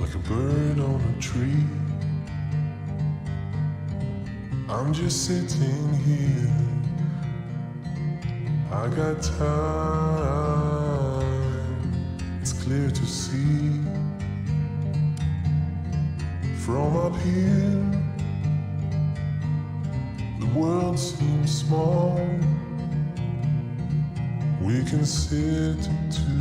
like a bird on a tree. I'm just sitting here, I got time, it's clear to see. From up here, the world seems small. We can sit together,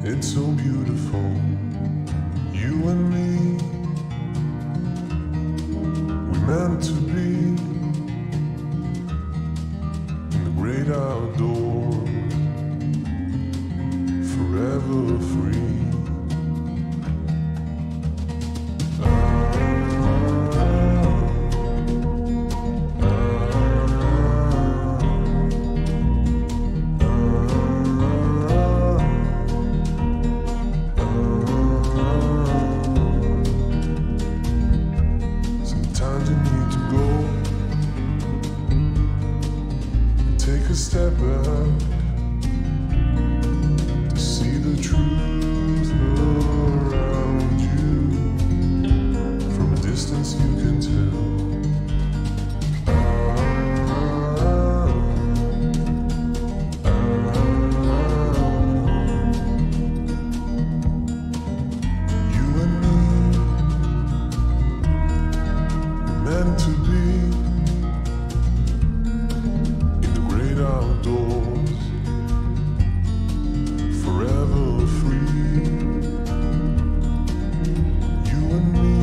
it's so beautiful, you and me. We're meant to be in the great outdoors, forever free. Step back to see the truth around you. From a distance you can tell. You and me, we're meant to be outdoors, forever free. You and me,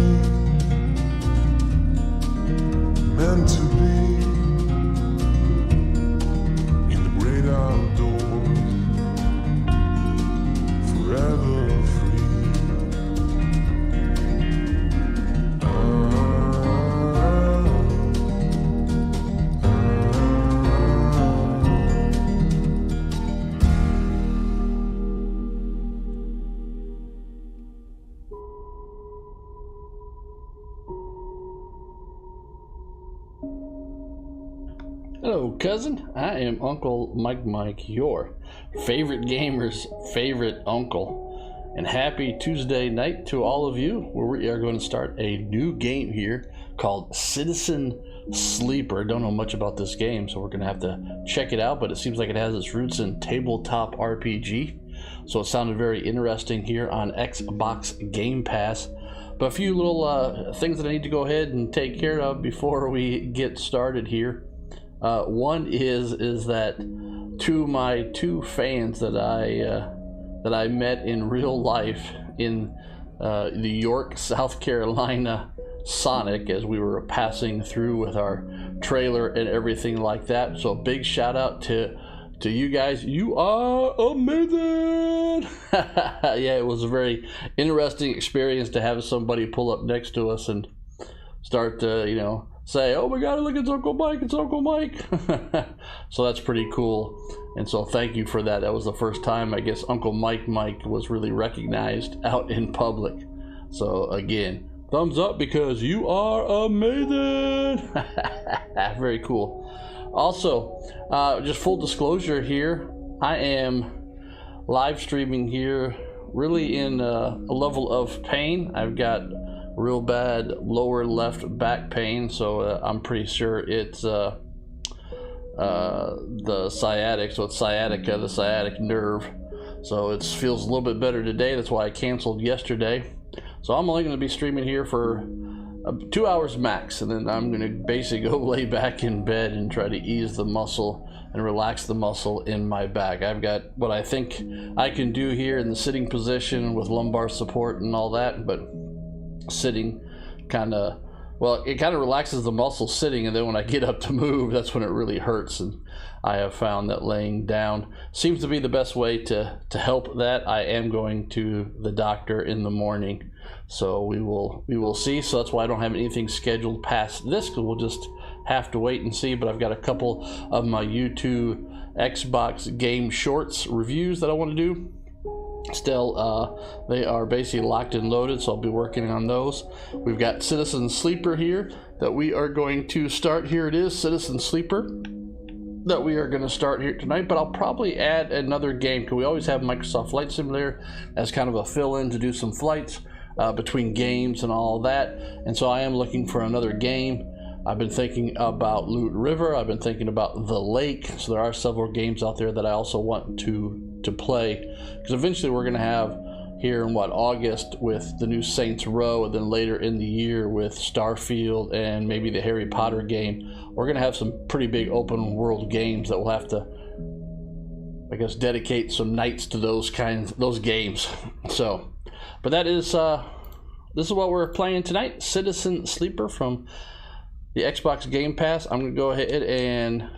meant to be in the great outdoors, forever free. Hello, cousin. I am Uncle Mike, your favorite gamer's favorite uncle. And happy Tuesday night to all of you, where we are going to start a new game here called Citizen Sleeper. Don't know much about this game, so we're going to have to check it out, but it seems like it has its roots in tabletop RPG. So it sounded very interesting here on Xbox Game Pass. But a few little things that I need to go ahead and take care of before we get started here. One is that to my two fans that I met in real life in the York, South Carolina Sonic as we were passing through with our trailer and everything like that. So a big shout out to you guys. You are amazing. Yeah, it was a very interesting experience to have somebody pull up next to us and start say, oh my god, look, it's Uncle Mike, it's Uncle Mike. So that's pretty cool, and so thank you for that. That was the first time I guess Uncle Mike was really recognized out in public. So again, thumbs up because you are amazing. Very cool. Also, just full disclosure here, I am live streaming here really in a level of pain. I've got real bad lower left back pain, so I'm pretty sure it's the sciatic, so it's sciatica, the sciatic nerve. So it feels a little bit better today. That's why I canceled yesterday. So I'm only going to be streaming here for 2 hours max, and then I'm going to basically go lay back in bed and try to ease the muscle and relax the muscle in my back. I've got what I think I can do here in the sitting position with lumbar support and all that, but sitting it kind of relaxes the muscle sitting, and then when I get up to move, that's when it really hurts. And I have found that laying down seems to be the best way to help that. I am going to the doctor in the morning, so we will see. So that's why I don't have anything scheduled past this, because we'll just have to wait and see. But I've got a couple of my YouTube Xbox game shorts reviews that I want to do. Still, they are basically locked and loaded, so I'll be working on those. We've got Citizen Sleeper here that we are going to start. Here it is, Citizen Sleeper. that we are going to start here tonight, but I'll probably add another game because we always have Microsoft Flight Simulator as kind of a fill-in to do some flights between games and all that. And so I am looking for another game. I've been thinking about Loot River. I've been thinking about The Lake. So there are several games out there that I also want to play, because eventually we're going to have here in August with the new Saints Row, and then later in the year with Starfield and maybe the Harry Potter game. We're going to have some pretty big open world games that we'll have to, I guess, dedicate some nights to those games. So, but that is this is what we're playing tonight. Citizen Sleeper from the Xbox Game Pass. I'm going to go ahead and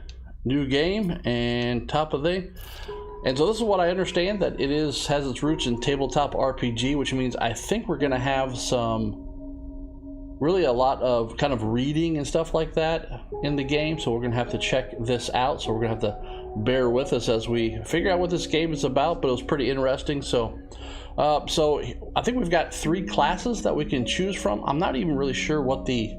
new game and top of the. And so this is what I understand, that it has its roots in tabletop RPG, which means I think we're going to have really a lot of kind of reading and stuff like that in the game. So we're going to have to check this out. So we're going to have to bear with us as we figure out what this game is about, but it was pretty interesting. So I think we've got 3 classes that we can choose from. I'm not even really sure what the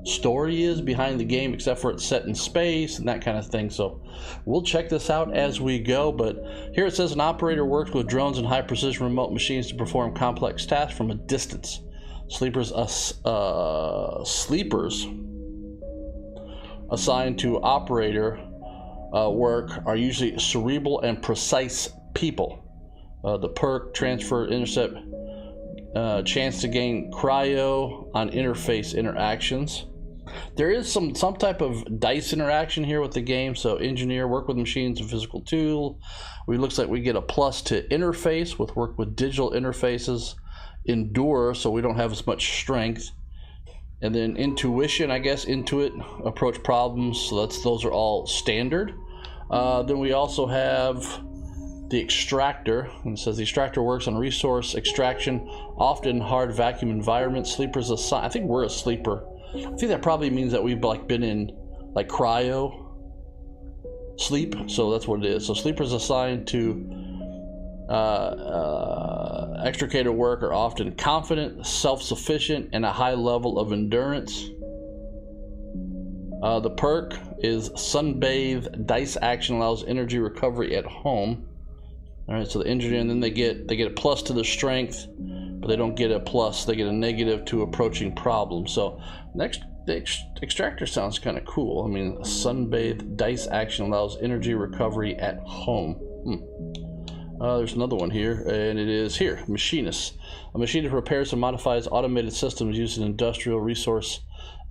story is behind the game, except for it's set in space and that kind of thing. So we'll check this out as we go. But here it says an operator works with drones and high precision remote machines to perform complex tasks from a distance. Sleepers assigned to operator work are usually cerebral and precise people. The perk, transfer, intercept, chance to gain cryo on interface interactions. There is some type of dice interaction here with the game. So engineer, work with machines and physical tool. It looks like we get a plus to interface with work with digital interfaces. Endure, so we don't have as much strength. And then intuition, I guess, intuit, approach problems. So those are all standard. Then we also have the extractor, and it says the extractor works on resource extraction, often hard vacuum environments. Sleepers assigned. I think we're a sleeper. I think that probably means that we've been in cryo sleep. So that's what it is. So sleepers assigned to extricator work are often confident, self-sufficient, and a high level of endurance. The perk is sunbathe. Dice action allows energy recovery at home. All right, so the engineer, and then they get a plus to the strength, but they don't get a plus. They get a negative to approaching problems. So next, the extractor sounds kind of cool. I mean, sunbathe. Dice action allows energy recovery at home. There's another one here, and it is here, machinist. A machinist repairs and modifies automated systems using industrial resource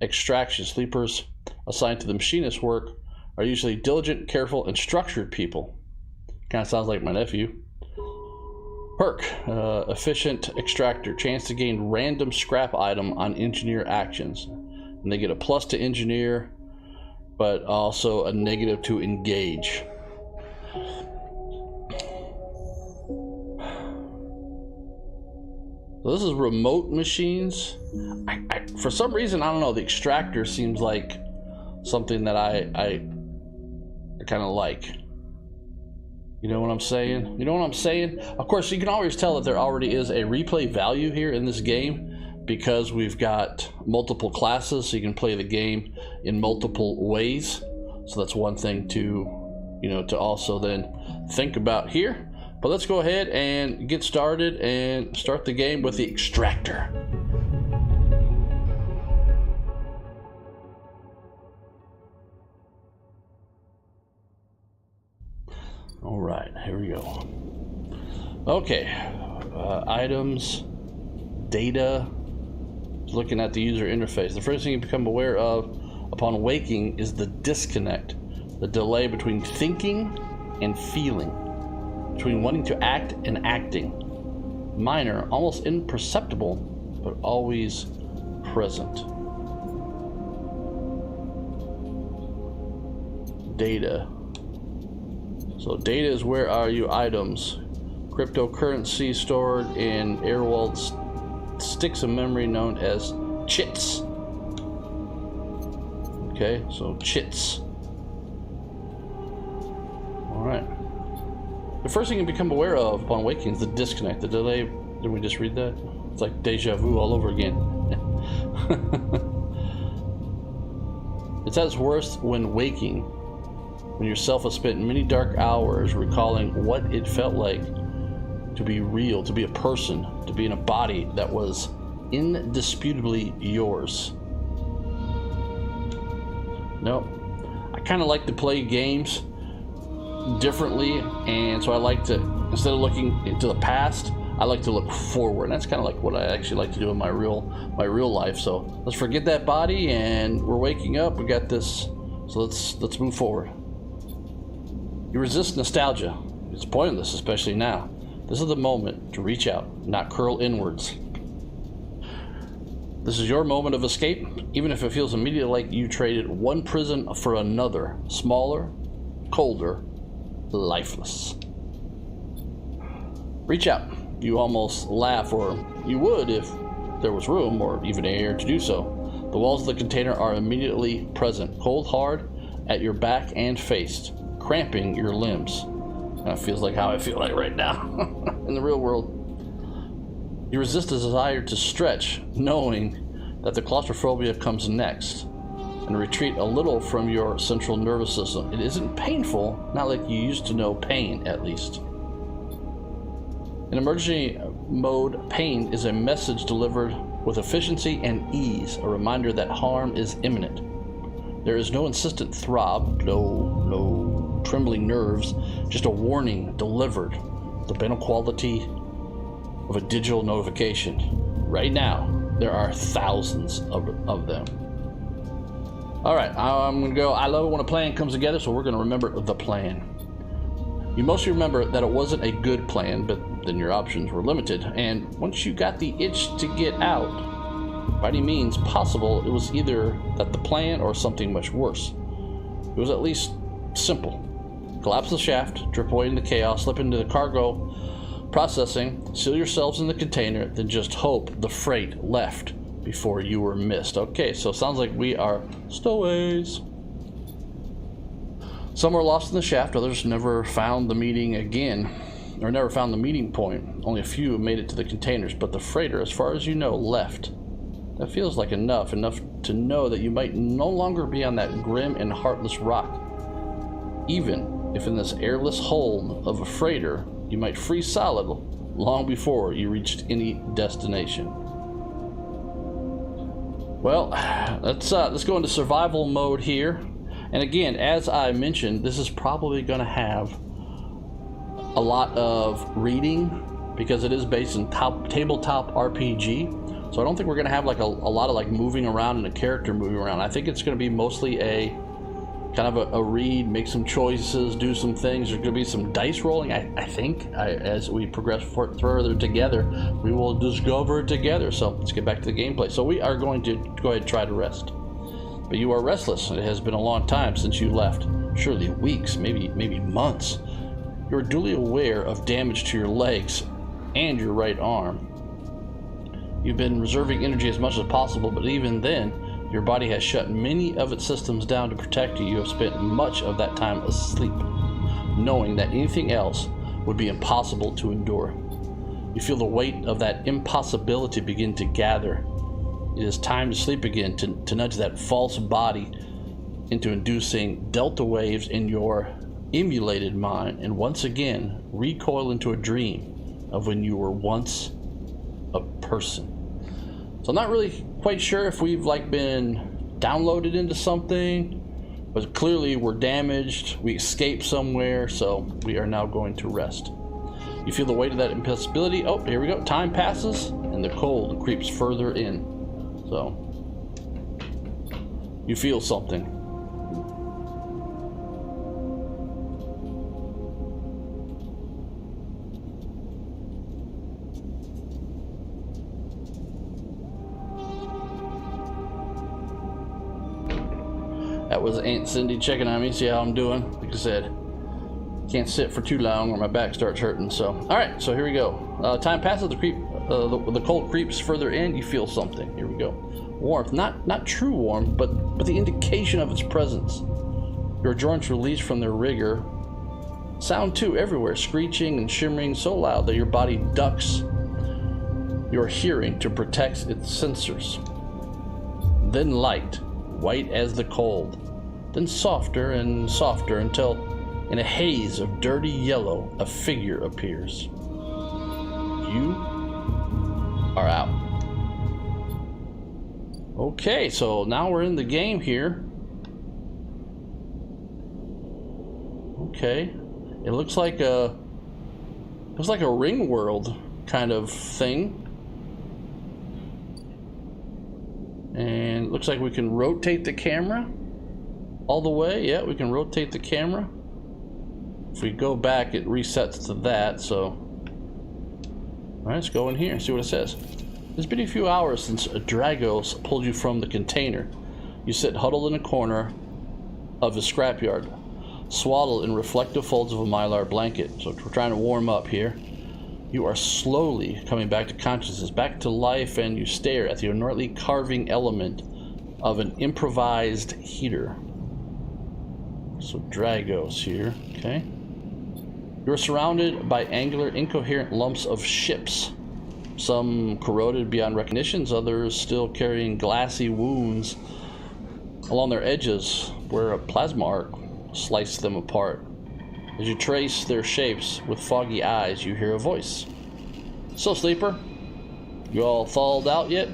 extraction. Sleepers assigned to the machinist work are usually diligent, careful, and structured people. Kind of sounds like my nephew. Perk, efficient extractor. Chance to gain random scrap item on engineer actions. And they get a plus to engineer, but also a negative to engage. So this is remote machines. For some reason, I don't know, the extractor seems like something that I kind of like. You know what I'm saying? Of course, you can always tell that there already is a replay value here in this game because we've got multiple classes, so you can play the game in multiple ways. So that's one thing to also then think about here. But let's go ahead and get started and start the game with the extractor. All right, here we go. Okay, items, data, looking at the user interface. The first thing you become aware of upon waking is the disconnect, the delay between thinking and feeling, between wanting to act and acting. Minor, almost imperceptible, but always present. Data. So data is where are you items. Cryptocurrency stored in air-walled sticks of memory known as chits. Okay, so chits. Alright. The first thing you become aware of upon waking is the disconnect, the delay. Did we just read that? It's like deja vu all over again. It's at its worst when waking. when yourself has spent many dark hours recalling what it felt like to be real, to be a person, to be in a body that was indisputably yours. No, I kind of like to play games differently, and so I like to, instead of looking into the past, I like to look forward. And that's kind of like what I actually like to do in my real life. So let's forget that body, and we're waking up. We got this, so let's move forward. You resist nostalgia. It's pointless, especially now. This is the moment to reach out, not curl inwards. This is your moment of escape, even if it feels immediately like you traded one prison for another, smaller, colder, lifeless. Reach out. You almost laugh, or you would if there was room or even air to do so. The walls of the container are immediately present, cold hard at your back and face, cramping your limbs. That feels like how I feel like right now in the real world. You resist the desire to stretch, knowing that the claustrophobia comes next, and retreat a little from your central nervous system. It isn't painful, not like you used to know pain, at least. In emergency mode, pain is a message delivered with efficiency and ease, a reminder that harm is imminent. There is no insistent throb, no trembling nerves, just a warning delivered, the banal quality of a digital notification. Right now, there are thousands of them. All right, I'm gonna go. I love it when a plan comes together, so we're gonna remember the plan. You mostly remember that it wasn't a good plan, but then your options were limited. And once you got the itch to get out, by any means possible, it was either that the plan or something much worse. It was at least simple. Collapse the shaft, drip away into chaos, slip into the cargo processing, seal yourselves in the container, then just hope the freight left before you were missed. Okay, so it sounds like we are stowaways. Some were lost in the shaft, others never found the meeting again, or never found the meeting point. Only a few made it to the containers, but the freighter, as far as you know, left. That feels like enough to know that you might no longer be on that grim and heartless rock. Even if in this airless hold of a freighter, you might freeze solid long before you reached any destination. Well, let's go into survival mode here. And again, as I mentioned, this is probably going to have a lot of reading because it is based in tabletop RPG. So I don't think we're going to have like a lot of like moving around and a character moving around. I think it's going to be mostly a kind of a read, make some choices, do some things. There's going to be some dice rolling. I think as we progress further together, we will discover it together. So let's get back to the gameplay. So we are going to go ahead and try to rest. But you are restless. It has been a long time since you left. Surely weeks, maybe months. You are duly aware of damage to your legs and your right arm. You've been reserving energy as much as possible, but even then, your body has shut many of its systems down to protect you. You have spent much of that time asleep, knowing that anything else would be impossible to endure. You feel the weight of that impossibility begin to gather. It is time to sleep again, to nudge that false body into inducing delta waves in your emulated mind, and once again recoil into a dream of when you were once a person. So I'm not really quite sure if we've like been downloaded into something, but clearly we're damaged. We escaped somewhere, so we are now going to rest. You feel the weight of that impossibility. Oh, here we go. Time passes, and the cold creeps further in. So you feel something. That was Aunt Cindy checking on me, see how I'm doing. Like I said, can't sit for too long or my back starts hurting. So, all right, so here we go. Time passes, the cold creeps further in. You feel something. Here we go. Warmth, not true warmth, but the indication of its presence. Your joints release from their rigor. Sound too everywhere, screeching and shimmering so loud that your body ducks your hearing to protect its sensors. Then light, white as the cold, then softer and softer until, in a haze of dirty yellow, a figure appears. You are out. Okay, so now we're in the game here. Okay, it looks like a ring world kind of thing. And it looks like we can rotate the camera all the way. Yeah, we can rotate the camera. If we go back, it resets to that, so. All right, let's go in here and see what it says. It's been a few hours since Dragos pulled you from the container. You sit huddled in a corner of the scrapyard, swaddled in reflective folds of a mylar blanket. So we're trying to warm up here. You are slowly coming back to consciousness, back to life, and you stare at the ornately carving element of an improvised heater. So Dragos here, okay. You are surrounded by angular, incoherent lumps of ships. Some corroded beyond recognition, others still carrying glassy wounds along their edges where a plasma arc sliced them apart. As you trace their shapes with foggy eyes, you hear a voice. So, sleeper, you all thawed out yet?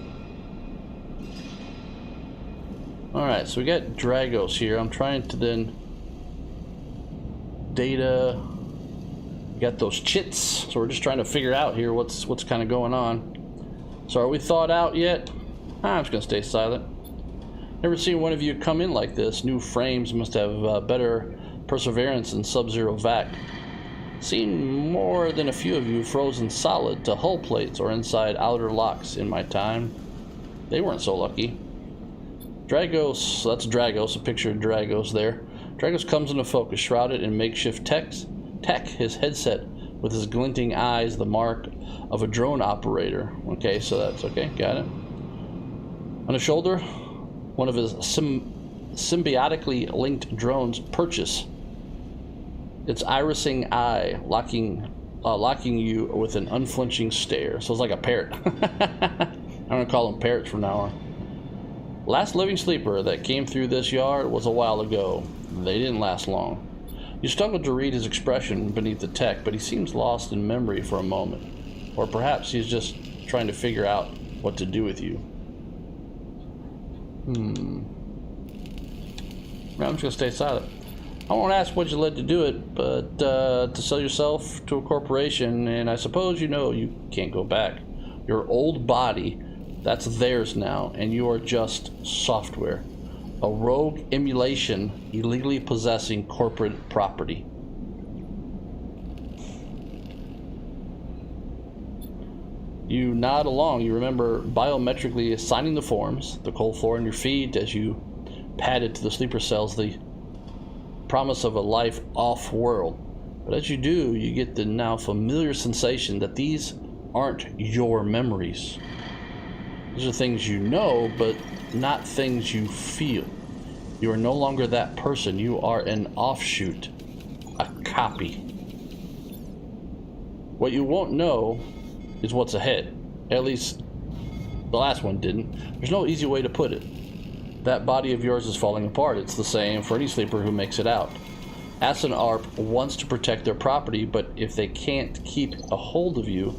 Alright, so we got Dragos here. I'm trying to then data. We got those chits, so we're just trying to figure out here what's kind of going on. So, are we thawed out yet? I'm just gonna stay silent. Never seen one of you come in like this. New frames must have better perseverance in sub-zero vac. Seen more than a few of you frozen solid to hull plates or inside outer locks in my time. They weren't so lucky. Dragos, that's Dragos, a picture of Dragos there. Dragos comes into focus, shrouded in makeshift tech, his headset with his glinting eyes, the mark of a drone operator. Okay, so that's okay, got it. On his shoulder, one of his symbiotically linked drones perches, its irising eye locking you with an unflinching stare. So it's like a parrot. I'm gonna call them parrots from now on. Last living sleeper that came through this yard was a while ago. They didn't last long. You struggled to read his expression beneath the tech, but he seems lost in memory for a moment. Or perhaps he's just trying to figure out what to do with you. I'm just gonna stay silent. I won't ask what you led to do it, but to sell yourself to a corporation, and I suppose you know you can't go back. Your old body, that's theirs now, and you are just software. A rogue emulation illegally possessing corporate property. You nod along. You remember biometrically assigning the forms, the cold floor on your feet as you padded to the sleeper cells, the promise of a life off-world. But as you do, you get the now familiar sensation that these aren't your memories. These are things you know, but not things you feel. You are no longer that person. You are an offshoot, a copy. What you won't know is what's ahead. At least the last one didn't. There's no easy way to put it. That body of yours is falling apart. It's the same for any sleeper who makes it out. Aston Arp wants to protect their property, but if they can't keep a hold of you,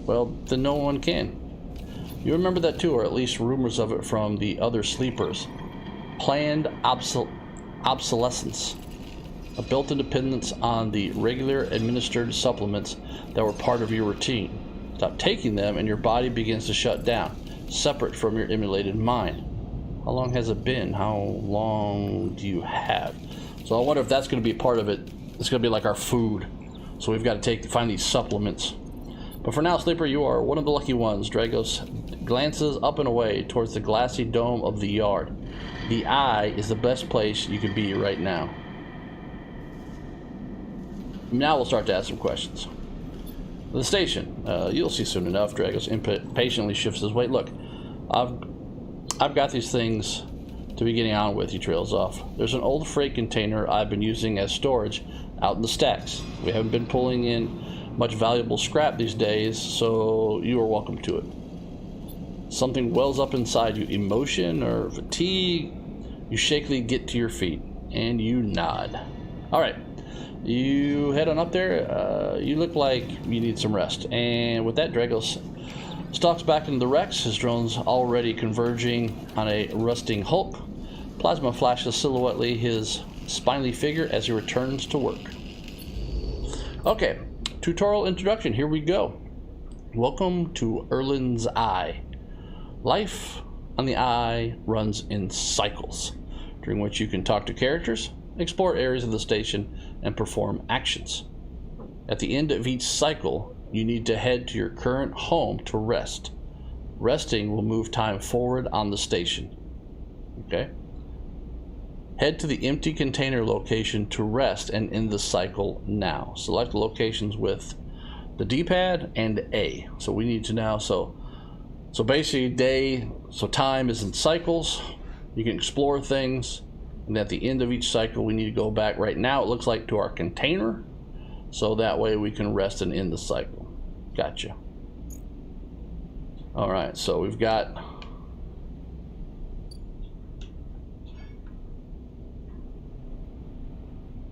well, then no one can. You remember that too, or at least rumors of it from the other sleepers. Planned obsolescence. A built-in dependence on the regular administered supplements that were part of your routine. Stop taking them and your body begins to shut down, separate from your emulated mind. How long has it been? How long do you have? So I wonder if that's going to be part of it. It's going to be like our food. So we've got to find these supplements. But for now, sleeper, you are one of the lucky ones. Dragos glances up and away towards the glassy dome of the yard. The eye is the best place you could be right now. Now we'll start to ask some questions. The station. You'll see soon enough. Dragos impatiently shifts his weight. Look, I've got these things to be getting on with, he trails off. There's an old freight container I've been using as storage out in the stacks. We haven't been pulling in much valuable scrap these days, so you are welcome to it. Something wells up inside you, emotion or fatigue. You shakily get to your feet, and you nod. All right, you head on up there. You look like you need some rest. And with that, Dragos stalks back into the Rex. His drone's already converging on a rusting hulk. Plasma flashes silhouettely his spindly figure as he returns to work. Okay, tutorial introduction. Here we go. Welcome to Erlin's Eye. Life on the Eye runs in cycles, during which you can talk to characters, explore areas of the station, and perform actions. At the end of each cycle, you need to head to your current home to rest. Resting will move time forward on the station. Okay? Head to the empty container location to rest and end the cycle now. Select the locations with the D-pad and A. So we need to now, so basically time is in cycles. You can explore things, and at the end of each cycle we need to go back. Right now it looks like to our container, so that way we can rest and end the cycle. Gotcha. All right, so we've got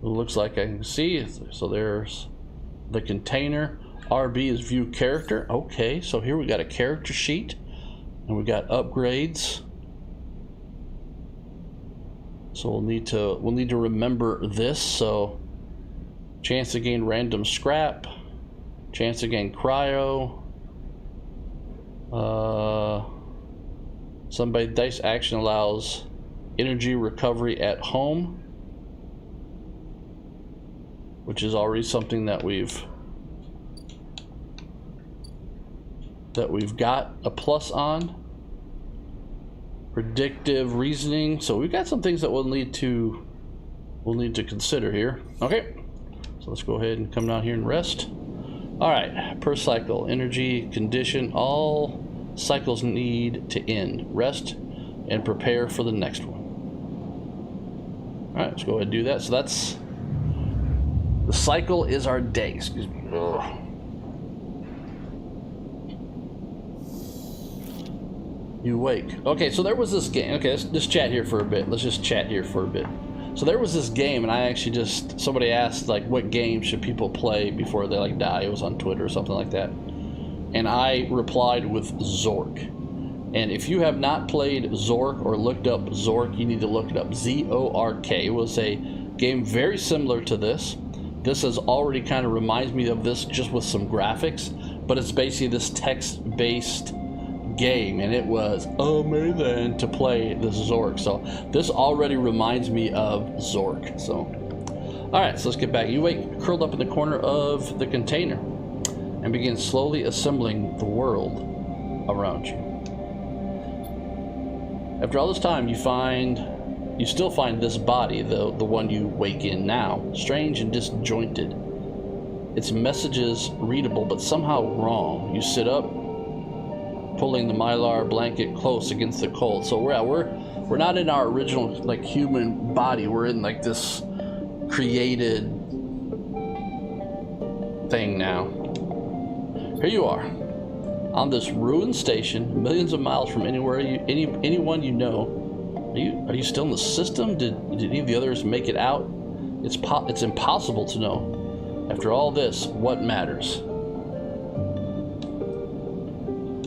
it looks like I can see. So there's the container. RB is view character. Okay, so here we got a character sheet, and we got upgrades. So we'll need to remember this. So chance to gain random scrap, chance to gain cryo. Somebody dice action allows energy recovery at home, which is already something that we've got a plus on. Predictive reasoning. So we've got some things that we'll need to consider here. Okay, so let's go ahead and come down here and rest. All right, per cycle, energy, condition, all cycles need to end. Rest and prepare for the next one. All right, let's go ahead and do that. So that's the cycle is our day. Excuse me. Ugh. You wake. Okay, so there was this game. Okay, let's just chat here for a bit. Let's just chat here for a bit. So there was this game, and I actually somebody asked, like, what game should people play before they, like, die? It was on Twitter or something like that. And I replied with Zork. And if you have not played Zork or looked up Zork, you need to look it up. Z-O-R-K. It was a game very similar to this. This has already kind of reminds me of this, just with some graphics. But it's basically this text-based game, and it was amazing to play this Zork. So this already reminds me of Zork. So all right, so let's get back. You wake curled up in the corner of the container and begin slowly assembling the world around you. After all this time, you still find this body, the one you wake in now, strange and disjointed. Its messages readable but somehow wrong. You sit up, pulling the mylar blanket close against the cold. So we're not in our original, like, human body. We're in, like, this created thing now. Here you are on this ruined station, millions of miles from anyone you know. Are you still in the system? Did any of the others make it out? It's impossible to know. After all this, what matters?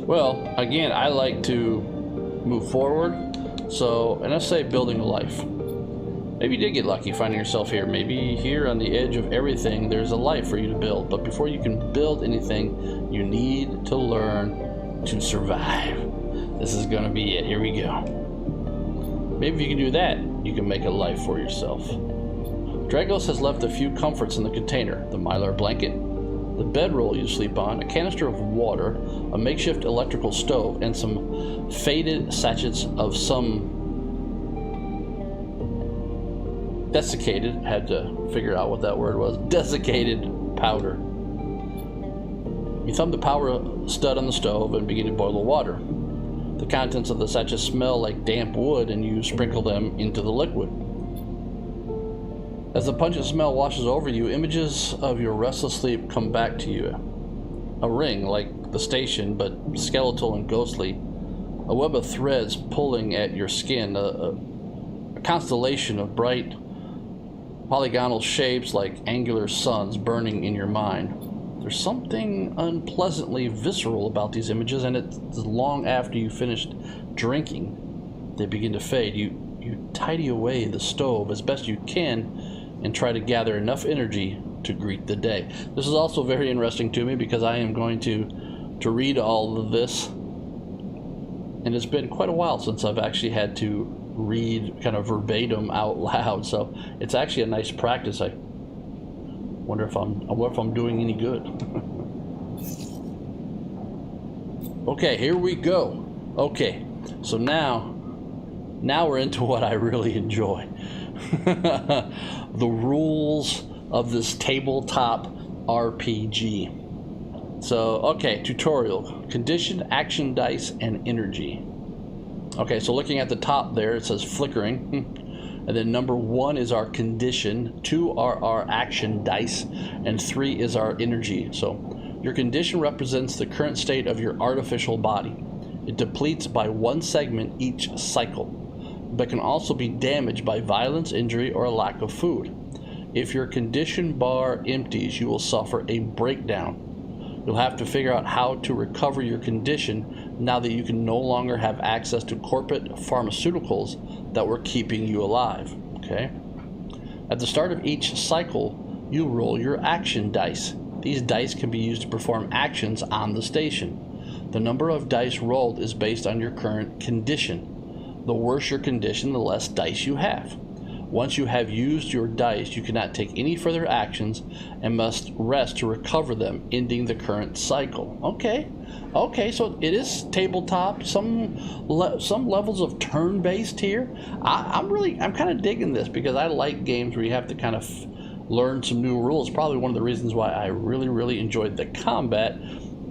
Well, again, I like to move forward. So, and I say building a life. Maybe you did get lucky finding yourself here. Maybe here on the edge of everything, there's a life for you to build. But before you can build anything, you need to learn to survive. This is gonna be it. Here we go. Maybe if you can do that, you can make a life for yourself. Dragos has left a few comforts in the container: the mylar blanket, the bedroll you sleep on, a canister of water, a makeshift electrical stove, and some faded sachets of some desiccated, had to figure out what that word was, desiccated powder. You thumb the power stud on the stove and begin to boil the water. The contents of the sachets smell like damp wood, and you sprinkle them into the liquid. As the pungent smell washes over you, images of your restless sleep come back to you. A ring, like the station, but skeletal and ghostly. A web of threads pulling at your skin. A constellation of bright polygonal shapes like angular suns burning in your mind. There's something unpleasantly visceral about these images, and it's long after you finished drinking, they begin to fade. You tidy away the stove as best you can and try to gather enough energy to greet the day. This is also very interesting to me because I am going to read all of this, and it's been quite a while since I've actually had to read kind of verbatim out loud, so it's actually a nice practice. I wonder if I'm doing any good. Okay, here we go. Okay, so now we're into what I really enjoy. The rules of this tabletop RPG. So, okay, tutorial. Condition, action dice, and energy. Okay, so looking at the top there, it says flickering. And then number 1 is our condition, 2 are our action dice, and 3 is our energy. So your condition represents the current state of your artificial body. It depletes by 1 segment each cycle, but can also be damaged by violence, injury, or a lack of food. If your condition bar empties, you will suffer a breakdown. You'll have to figure out how to recover your condition now that you can no longer have access to corporate pharmaceuticals that were keeping you alive. Okay? At the start of each cycle, you roll your action dice. These dice can be used to perform actions on the station. The number of dice rolled is based on your current condition. The worse your condition, the less dice you have. Once you have used your dice, you cannot take any further actions and must rest to recover them, ending the current cycle. Okay, so it is tabletop. Some levels of turn-based here. I'm kind of digging this because I like games where you have to kind of learn some new rules. Probably one of the reasons why I really enjoyed the combat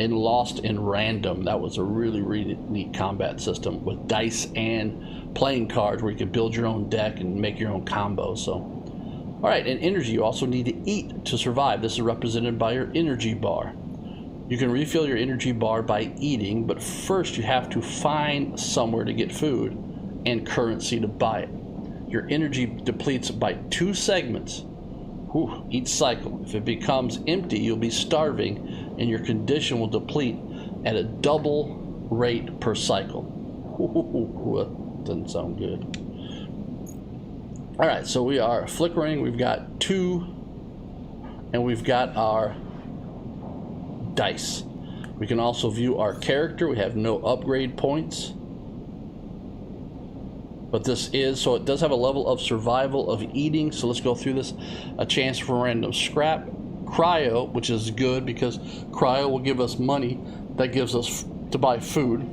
in Lost in Random. That was a really neat combat system with dice and playing cards where you can build your own deck and make your own combos. So, all right, and energy, you also need to eat to survive. This is represented by your energy bar. You can refill your energy bar by eating, but first you have to find somewhere to get food and currency to buy it. Your energy depletes by 2 segments each cycle. If it becomes empty, you'll be starving, and your condition will deplete at a double rate per cycle. Doesn't sound good. All right, so we are flickering. We've got 2, and we've got our dice. We can also view our character. We have no upgrade points, but so it does have a level of survival of eating. So let's go through this. A chance for random scrap, cryo, which is good because cryo will give us money that gives us to buy food.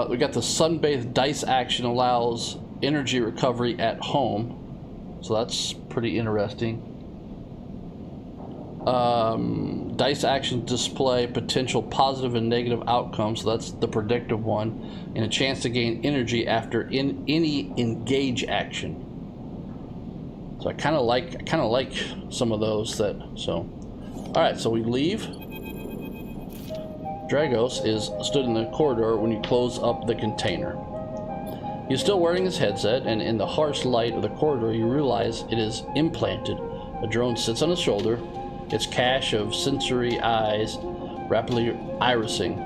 We got the sunbathed dice action, allows energy recovery at home, so that's pretty interesting. Dice action display potential positive and negative outcomes, so that's the predictive one, and a chance to gain energy after any engage action. So I kind of like some of those all right, so we leave. Dragos stood in the corridor when you close up the container. He's still wearing his headset, and in the harsh light of the corridor, you realize it is implanted. A drone sits on his shoulder, its cache of sensory eyes rapidly irising.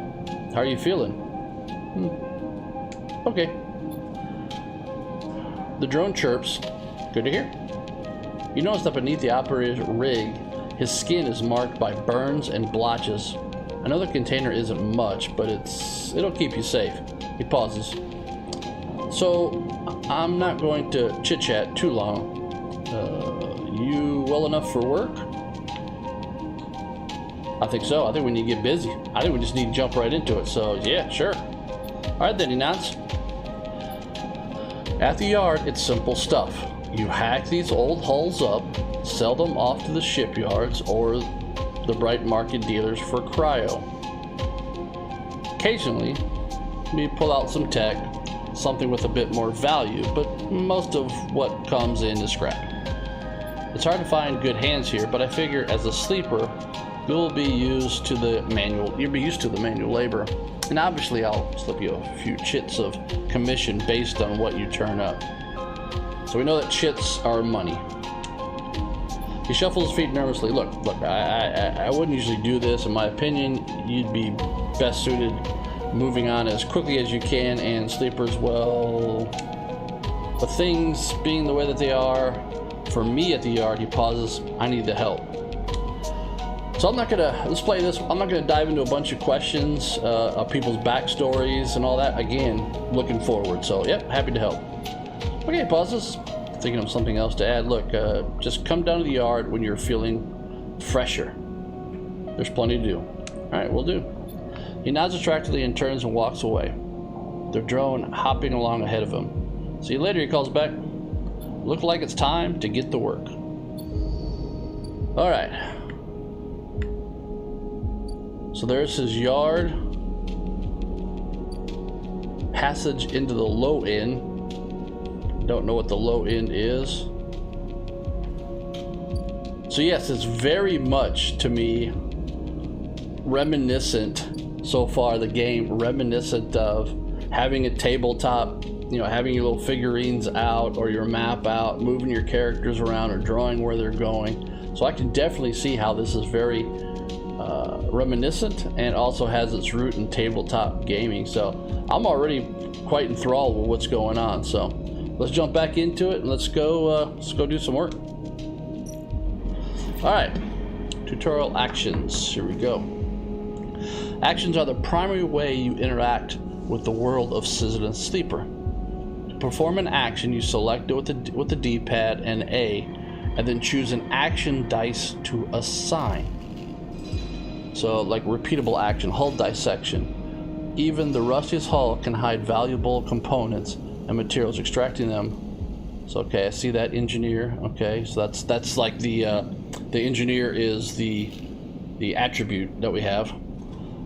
How are you feeling? Okay. The drone chirps. Good to hear. You notice that beneath the operator's rig, his skin is marked by burns and blotches. I know the container isn't much, but it'll keep you safe. He pauses. So, I'm not going to chit-chat too long. You well enough for work? I think so. I think we need to get busy. I think we just need to jump right into it. So, yeah, sure. All right, then, he nods. At the yard, it's simple stuff. You hack these old hulls up, sell them off to the shipyards or the bright market dealers for cryo. Occasionally, we pull out some tech, something with a bit more value, but most of what comes in is scrap. It's hard to find good hands here, but I figure as a sleeper, you'll be used to the manual labor. And obviously I'll slip you a few chits of commission based on what you turn up. So we know that chits are money. He shuffles his feet nervously. Look, I wouldn't usually do this. In my opinion, you'd be best suited moving on as quickly as you can, and Sleepers, well, the things being the way that they are, for me at the yard, he pauses, I need the help. So I'm not gonna, let's play this, I'm not gonna dive into a bunch of questions of people's backstories and all that. Again, looking forward, so yep, happy to help. Okay, pauses. Thinking of something else to add. Look, just come down to the yard when you're feeling fresher. There's plenty to do. Alright, we'll do. He nods attractively and turns and walks away. The drone hopping along ahead of him. See you later, he calls back. Look like it's time to get to work. Alright. So there's his yard. Passage into the low end. Don't know what the low end is. So yes, it's very much to me reminiscent so far, the game reminiscent of having a tabletop, you know, having your little figurines out or your map out, moving your characters around or drawing where they're going. So I can definitely see how this is very reminiscent and also has its root in tabletop gaming. So I'm already quite enthralled with what's going on. So let's jump back into it and let's go do some work. All right, tutorial actions. Here we go. Actions are the primary way you interact with the world of Citizen Sleeper. To perform an action, you select it with the D-pad and A, and then choose an action dice to assign. So, like repeatable action, hull dissection. Even the rustiest hull can hide valuable components and materials, extracting them. So okay, I see that engineer. Okay, so that's like the engineer is the attribute that we have.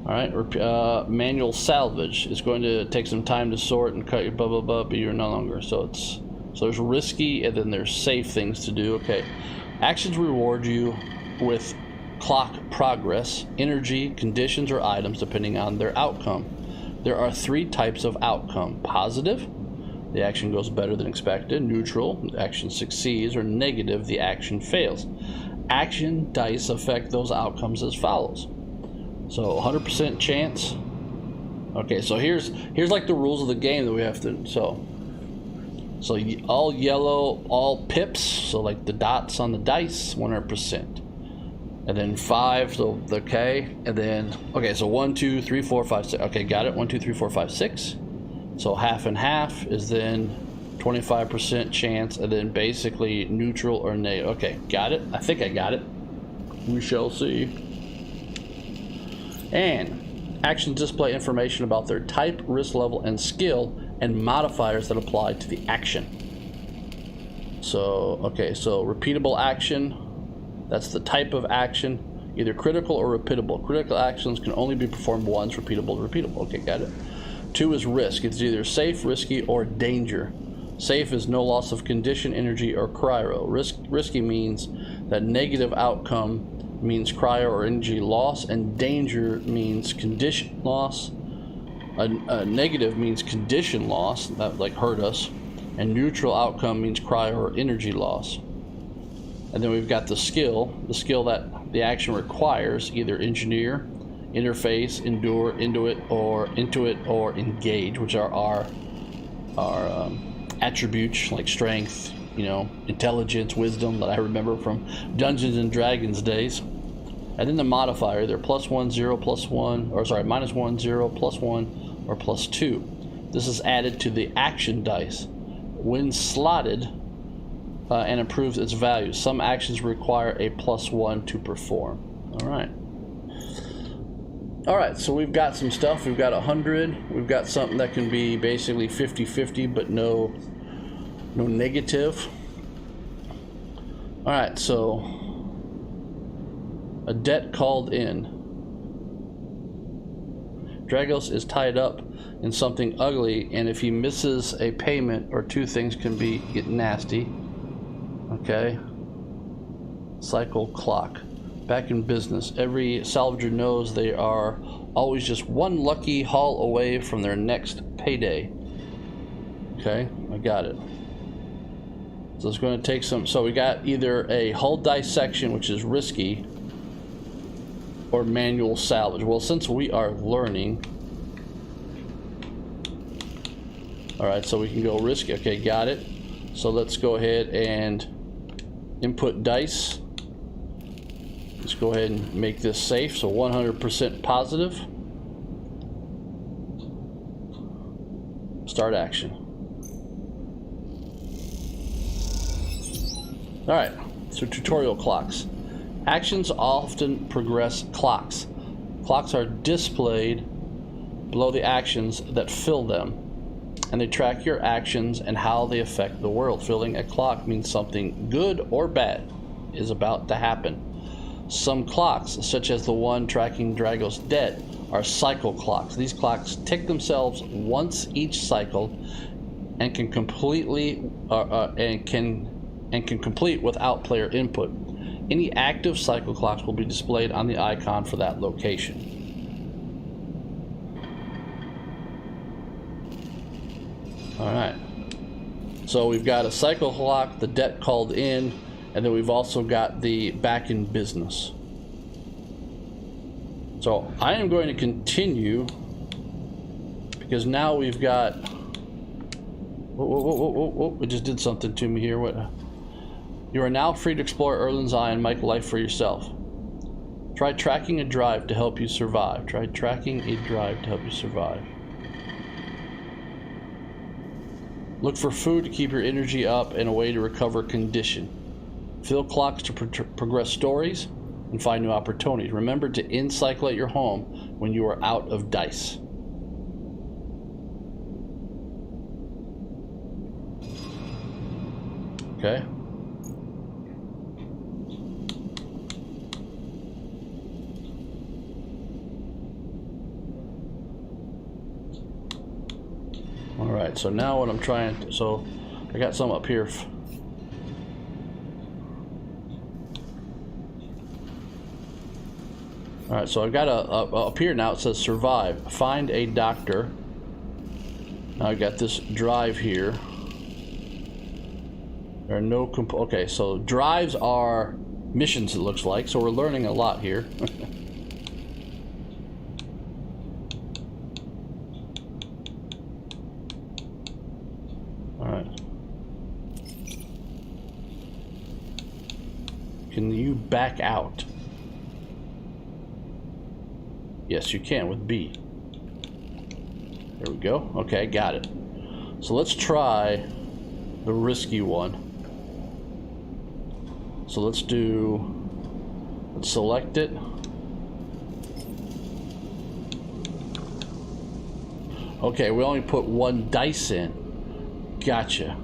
All right, manual salvage is going to take some time to sort and cut your blah blah blah, but you're no longer. So there's risky and then there's safe things to do. Okay, actions reward you with clock progress, energy, conditions, or items depending on their outcome. There are 3 types of outcome: positive, the action goes better than expected; neutral, the action succeeds; or negative, the action fails. Action dice affect those outcomes as follows. So 100% chance. Okay, so here's like the rules of the game that we have to, so all yellow, all pips, so like the dots on the dice, 100%. And then 5, so okay, and then okay, so 1 2 3 4 5 6. Okay, got it. 1 2 3 4 5 6. So half and half is then 25% chance, and then basically neutral or negative. Okay, got it. I think I got it. We shall see. And actions display information about their type, risk level, and skill, and modifiers that apply to the action. So okay, so repeatable action. That's the type of action, either critical or repeatable. Critical actions can only be performed once, repeatable. Okay, got it. 2 is risk. It's either safe, risky, or danger. Safe is no loss of condition, energy, or cryo. Risky means that negative outcome means cryo or energy loss, and danger means condition loss. A negative means condition loss, that like hurt us, and neutral outcome means cryo or energy loss. And then we've got the skill that the action requires, either engineer, interface, endure, intuit, or engage, which are our attributes like strength, you know, intelligence, wisdom that I remember from Dungeons and Dragons days. And then the modifier, either +1, 0, +1, or sorry, -1, 0, +1, or +2. This is added to the action dice when slotted and improves its value. Some actions require a +1 to perform. All right, so we've got some stuff. We've got 100. We've got something that can be basically 50-50, but no negative. All right, so a debt called in. Dragos is tied up in something ugly, and if he misses a payment or 2, things can get nasty. Okay. Cycle clock. Back in business. Every salvager knows they are always just one lucky haul away from their next payday. Okay, I got it. So it's going to take some. So we got either a hull dissection, which is risky, or manual salvage. Well, since we are learning, all right, so we can go risky. Okay, got it. So let's go ahead and input dice. Let's go ahead and make this safe. So 100% positive. Start action. All right, so tutorial clocks. Actions often progress clocks. Clocks are displayed below the actions that fill them, and they track your actions and how they affect the world. Filling a clock means something good or bad is about to happen. Some clocks, such as the one tracking Drago's dead, are cycle clocks. These clocks tick themselves once each cycle and can complete without player input. Any active cycle clocks will be displayed on the icon for that location. Alright, so we've got a cycle clock, the debt called in, and then we've also got the back in business. So I am going to continue because now we've got... Whoa, it just did something to me here. What? You are now free to explore Erlen's Eye and make life for yourself. Try tracking a drive to help you survive. Try tracking a drive to help you survive. Look for food to keep your energy up and a way to recover condition. Fill clocks to progress stories and find new opportunities. Remember to in-cyclate your home when you are out of dice. Okay. Alright, so now what I'm trying to... So, I got some up here. Alright, so I've got up here now it says survive. Find a doctor. Now I got this drive here. There are no... Okay, so drives are missions, it looks like. So we're learning a lot here. Can you back out? Yes, you can with B. There we go. Okay, got it. So let's try the risky one. So let's select it. Okay, we only put one dice in. Gotcha.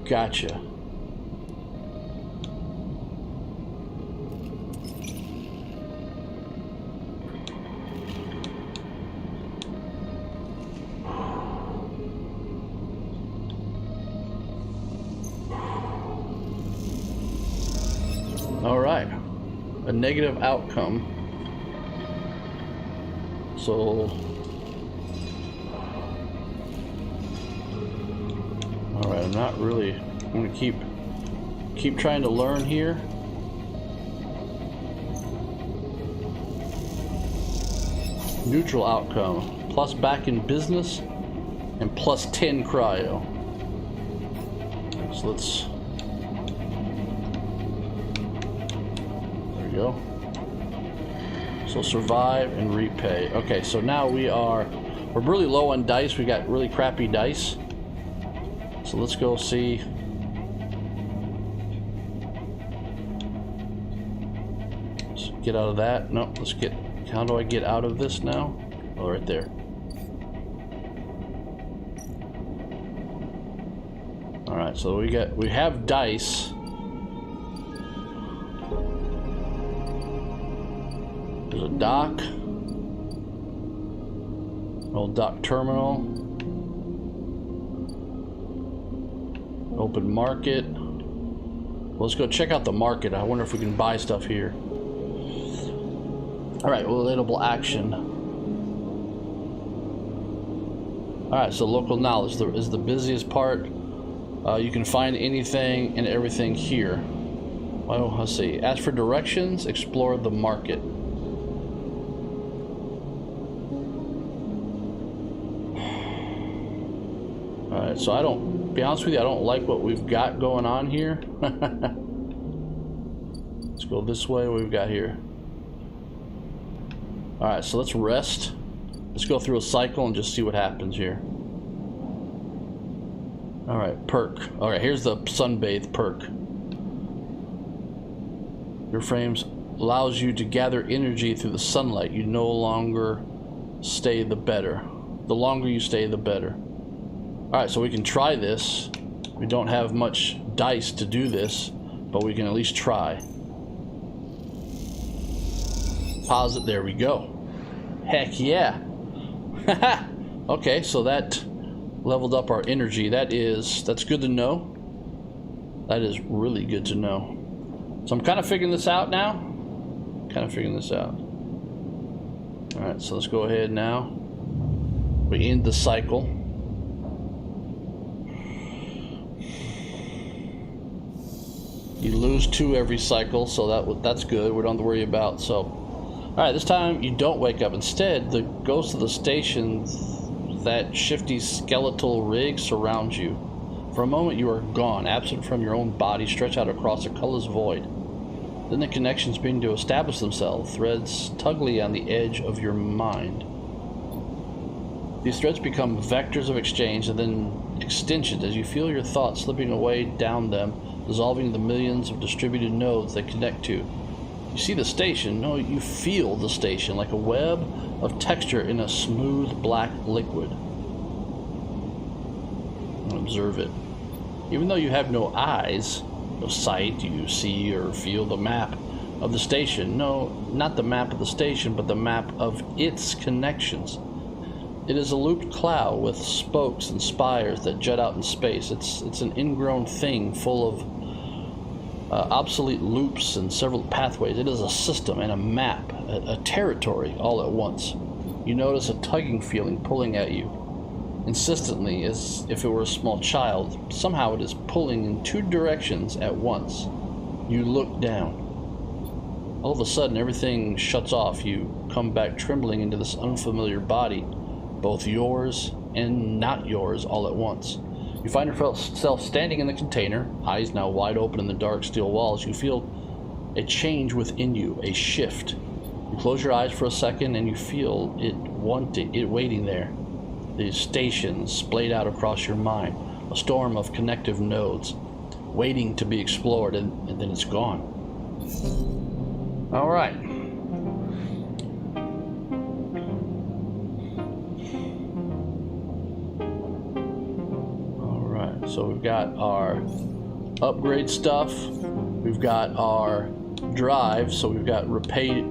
Gotcha. Alright, a negative outcome. So, alright, I'm not really, I'm gonna keep trying to learn here. Neutral outcome, plus back in business and plus 10 cryo. So let's, go. So survive and repay. Okay, so now we're really low on dice. We got really crappy dice. So let's go see. Let's get out of that. Nope, let's get, how do I get out of this now? Oh, right there. Alright, so we have dice. There's a dock. Old dock terminal. Open market. Well, let's go check out the market. I wonder if we can buy stuff here. Alright, relatable action. Alright, so local knowledge is the busiest part. You can find anything and everything here. Well, let's see. Ask for directions, explore the market. Alright, so I don't, be honest with you, I don't like what we've got going on here. Let's go this way, what we've got here. Alright, so let's rest. Let's go through a cycle and just see what happens here. Alright, perk. Alright, here's the sunbathe perk. Your frames allows you to gather energy through the sunlight. You no longer stay, the better. The longer you stay, the better. Alright, so we can try this. We don't have much dice to do this, but we can at least try. Pause it, there we go. Heck yeah. Okay, so that leveled up our energy. That's good to know. That is really good to know. So I'm kind of figuring this out now. Alright, so let's go ahead now. We end the cycle. You lose 2 every cycle, so that's good. We don't have to worry about. So, alright, this time you don't wake up. Instead, the ghosts of the station, that shifty skeletal rig, surrounds you. For a moment you are gone, absent from your own body, stretched out across a colorless void. Then the connections begin to establish themselves, threads tuggly on the edge of your mind. These threads become vectors of exchange and then extensions as you feel your thoughts slipping away down them, dissolving the millions of distributed nodes they connect to. You see the station, no, you feel the station like a web of texture in a smooth black liquid. Observe it. Even though you have no eyes, no sight, you see or feel the map of the station. No, not the map of the station, but the map of its connections. It is a looped cloud with spokes and spires that jut out in space. It's an ingrown thing full of obsolete loops and several pathways. It is a system and a map, a territory all at once. You notice a tugging feeling pulling at you, insistently, as if it were a small child. Somehow it is pulling in 2 directions at once. You look down. All of a sudden everything shuts off. You come back trembling into this unfamiliar body, both yours and not yours all at once. You find yourself standing in the container, eyes now wide open in the dark steel walls. You feel a change within you, a shift. You close your eyes for a second and you feel it waiting there. These stations splayed out across your mind, a storm of connective nodes, waiting to be explored, and then it's gone. All right. So we've got our upgrade stuff, we've got our drive, so we've got repay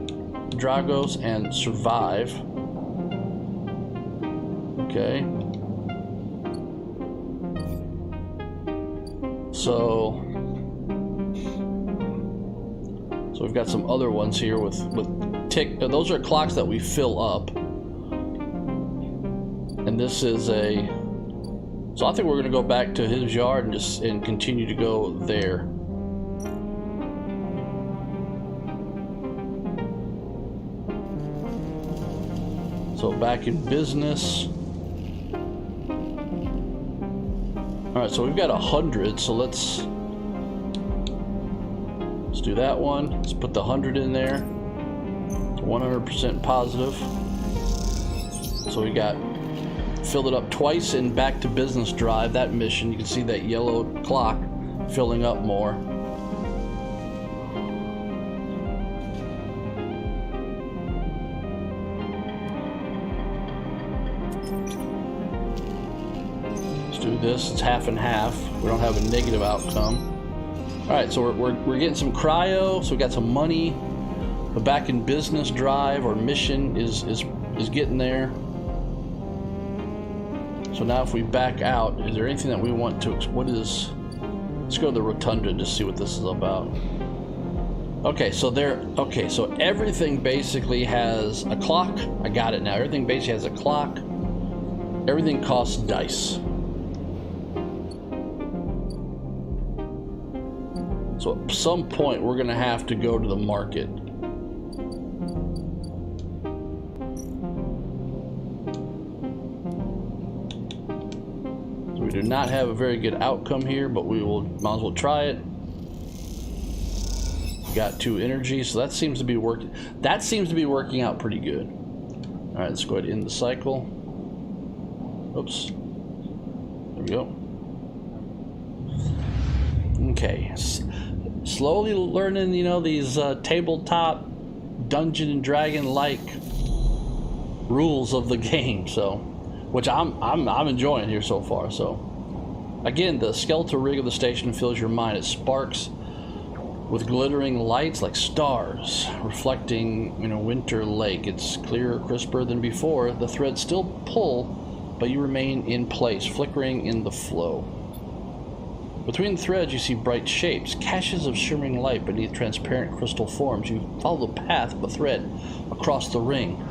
Dragos and survive. Okay. So we've got some other ones here with tick. Those are clocks that we fill up, and this is a. So I think we're going to go back to his yard and continue to go there. So back in business. All right, so we've got 100. So let's do that one. Let's put the 100 in there. 100% positive. So we got. Filled it up twice in back to business drive. That mission, you can see that yellow clock filling up more. Let's do this. It's half and half. We don't have a negative outcome. All right, so we're getting some cryo. So we got some money. The back in business drive or mission is getting there. So now if we back out, is there anything that we want to, let's go to the rotunda and just see what this is about. Okay, so so everything basically has a clock. I got it now. Everything basically has a clock. Everything costs dice. So at some point we're gonna have to go to the market. So we do not have a very good outcome here, but we might as well try it. Got 2 energy, so that seems to be working. That seems to be working out pretty good. All right, let's go ahead and end the cycle. Oops. There we go. Okay. Slowly learning, you know, these tabletop Dungeon and Dragon-like rules of the game. So, which I'm enjoying here so far. So, again, the skeletal rig of the station fills your mind. It sparks with glittering lights like stars reflecting, you know, Winter Lake. It's clearer, crisper than before. The threads still pull, but you remain in place, flickering in the flow. Between the threads, you see bright shapes, caches of shimmering light beneath transparent crystal forms. You follow the path of a thread across the ring,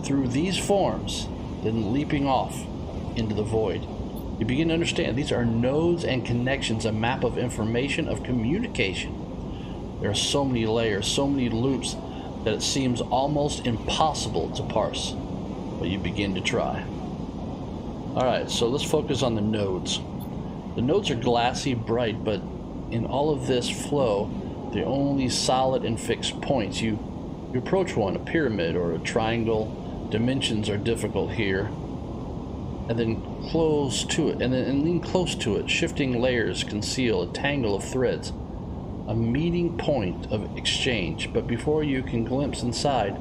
through these forms, then leaping off into the void. You begin to understand these are nodes and connections, a map of information, of communication. There are so many layers, so many loops, that it seems almost impossible to parse, but you begin to try. Alright, so let's focus on the nodes. The nodes are glassy bright, but in all of this flow, they're only solid and fixed points. You approach one, a pyramid or a triangle. Dimensions are difficult here. And then close to it, and lean close to it. Shifting layers conceal a tangle of threads. A meeting point of exchange, but before you can glimpse inside,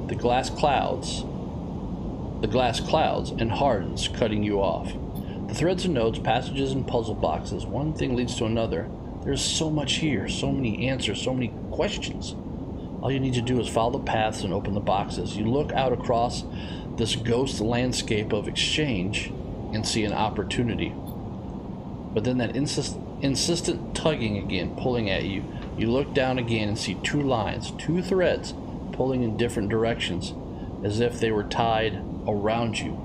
the glass clouds and hardens, cutting you off. The threads and nodes, passages and puzzle boxes, one thing leads to another. There's so much here, so many answers, so many questions. All you need to do is follow the paths and open the boxes. You look out across this ghost landscape of exchange and see an opportunity. But then that insistent tugging again, pulling at you. You look down again and see 2 lines, 2 threads pulling in different directions, as if they were tied around you.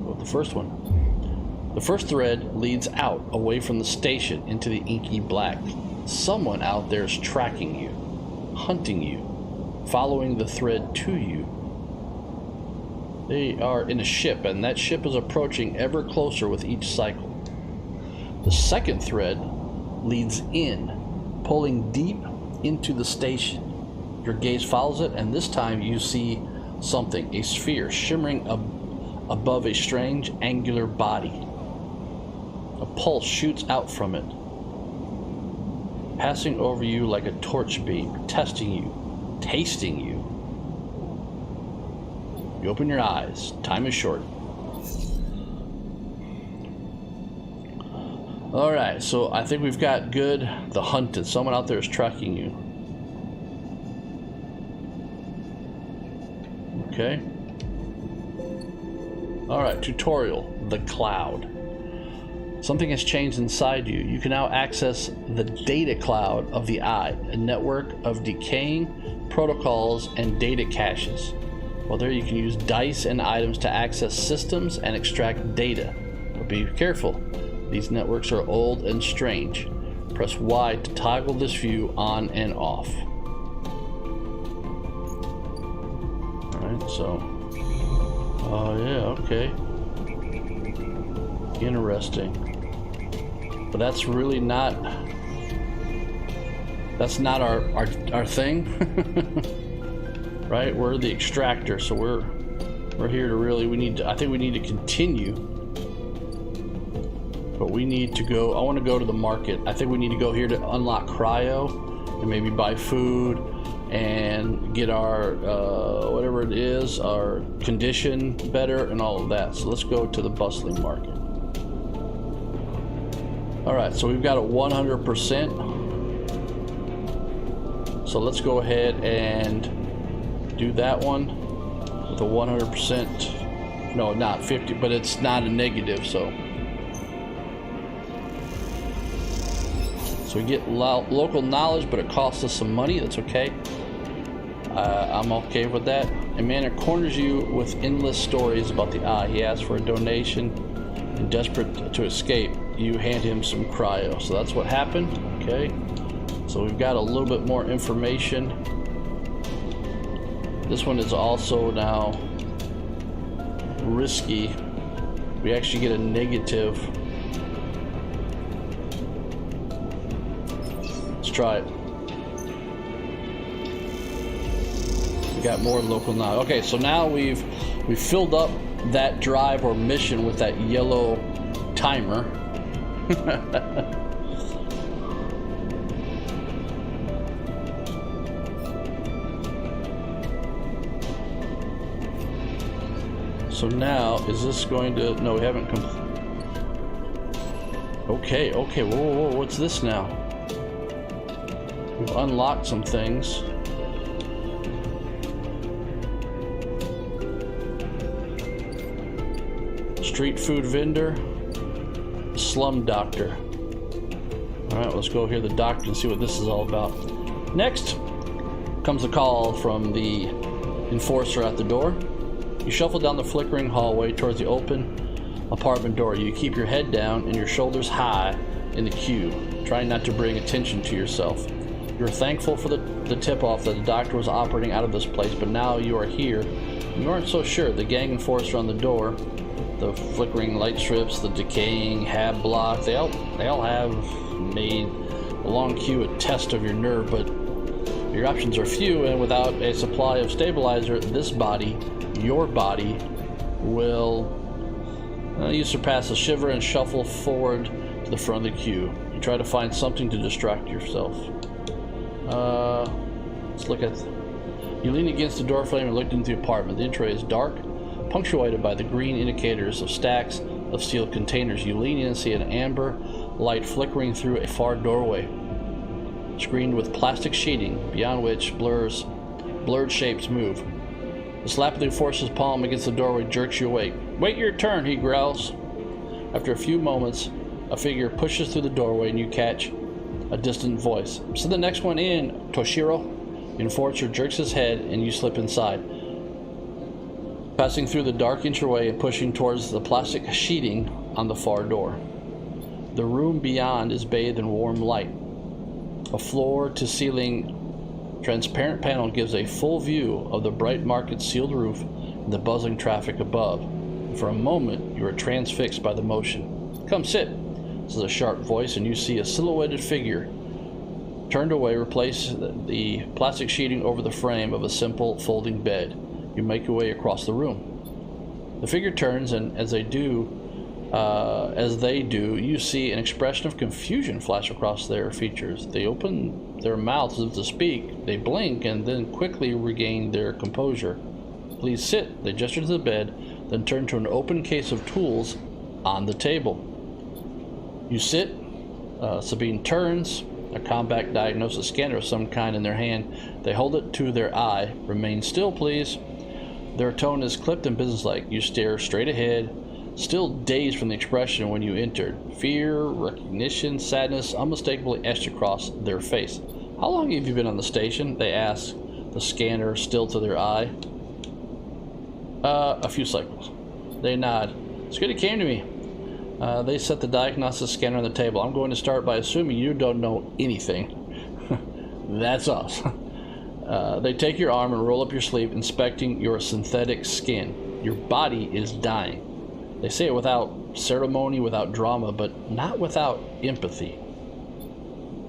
Well, the first one. The first thread leads out, away from the station, into the inky black. Someone out there is tracking you, hunting you, following the thread to you. They are in a ship, and that ship is approaching ever closer with each cycle. The second thread leads in, pulling deep into the station. Your gaze follows it, and this time you see something, a sphere shimmering above a strange angular body. A pulse shoots out from it, passing over you like a torch beam, testing you, tasting you. You open your eyes. Time is short. Alright, so I think we've got good. The hunted. Someone out there is tracking you. Okay. Alright, tutorial. The cloud. Something has changed inside you. You can now access the data cloud of the eye, a network of decaying protocols and data caches. Well, there you can use dice and items to access systems and extract data. But be careful. These networks are old and strange. Press Y to toggle this view on and off. Alright, so... oh yeah, okay. Interesting. But that's really not... that's not our thing. Right? We're the extractor, so we're here to really... I think we need to continue. But we need to go... I want to go to the market. I think we need to go here to unlock cryo and maybe buy food and get our whatever it is, our condition better and all of that. So let's go to the bustling market. Alright, so we've got it 100%. So let's go ahead and do that one with a 100%. No, not 50, but it's not a negative, so So we get local knowledge, but it costs us some money. That's okay. I'm okay with that. A man corners you with endless stories about the eye. He asks for a donation, and desperate to escape, you hand him some cryo. So that's what happened. Okay. So we've got a little bit more information. This one is also now risky. We actually get a negative. Let's try it. We got more local now. Okay, so now we've filled up that drive or mission with that yellow timer. So now, is this going to... No, we haven't Okay, whoa, what's this now? We've unlocked some things. Street food vendor. Slum doctor. Alright, let's go hear the doctor and see what this is all about. Next comes a call from the enforcer at the door. You shuffle down the flickering hallway towards the open apartment door. You keep your head down and your shoulders high in the queue, trying not to bring attention to yourself. You're thankful for the tip-off that the doctor was operating out of this place, but now you are here, and you aren't so sure. The gang enforcer on the door, the flickering light strips, the decaying hab block, they all have made a long queue a test of your nerve, but your options are few, and without a supply of stabilizer, this body, your body, will... you surpass the shiver and shuffle forward to the front of the queue. You try to find something to distract yourself. Let's look at... You lean against the door frame and look into the apartment. The entryway is dark, punctuated by the green indicators of stacks of sealed containers. You lean in and see an amber light flickering through a far doorway, screened with plastic sheeting, beyond which blurred shapes move. The slap of the enforcer's palm against the doorway jerks you awake. Wait your turn, he growls. After a few moments, a figure pushes through the doorway and you catch a distant voice. Send the next one in, Toshiro. The enforcer jerks his head and you slip inside. Passing through the dark entryway and pushing towards the plastic sheeting on the far door. The room beyond is bathed in warm light. A floor-to-ceiling transparent panel gives a full view of the bright market sealed roof and the buzzing traffic above. And for a moment, you are transfixed by the motion. Come sit, says a sharp voice, and you see a silhouetted figure. Turned away, replace the plastic sheeting over the frame of a simple folding bed. You make your way across the room. The figure turns, and as they do, you see an expression of confusion flash across their features. They open their mouths as if to speak. They blink and then quickly regain their composure. Please sit. They gesture to the bed, then turn to an open case of tools on the table. You sit. Sabine turns, a compact diagnosis scanner of some kind in their hand. They hold it to their eye. Remain still, please. Their tone is clipped and businesslike. You stare straight ahead, still dazed from the expression when you entered. Fear, recognition, sadness unmistakably etched across their face. How long have you been on the station? They ask, the scanner still to their eye. A few cycles. They nod. It's good it came to me. They set the diagnosis scanner on the table. I'm going to start by assuming you don't know anything. That's us. They take your arm and roll up your sleeve, inspecting your synthetic skin. Your body is dying. They say it without ceremony, without drama, but not without empathy.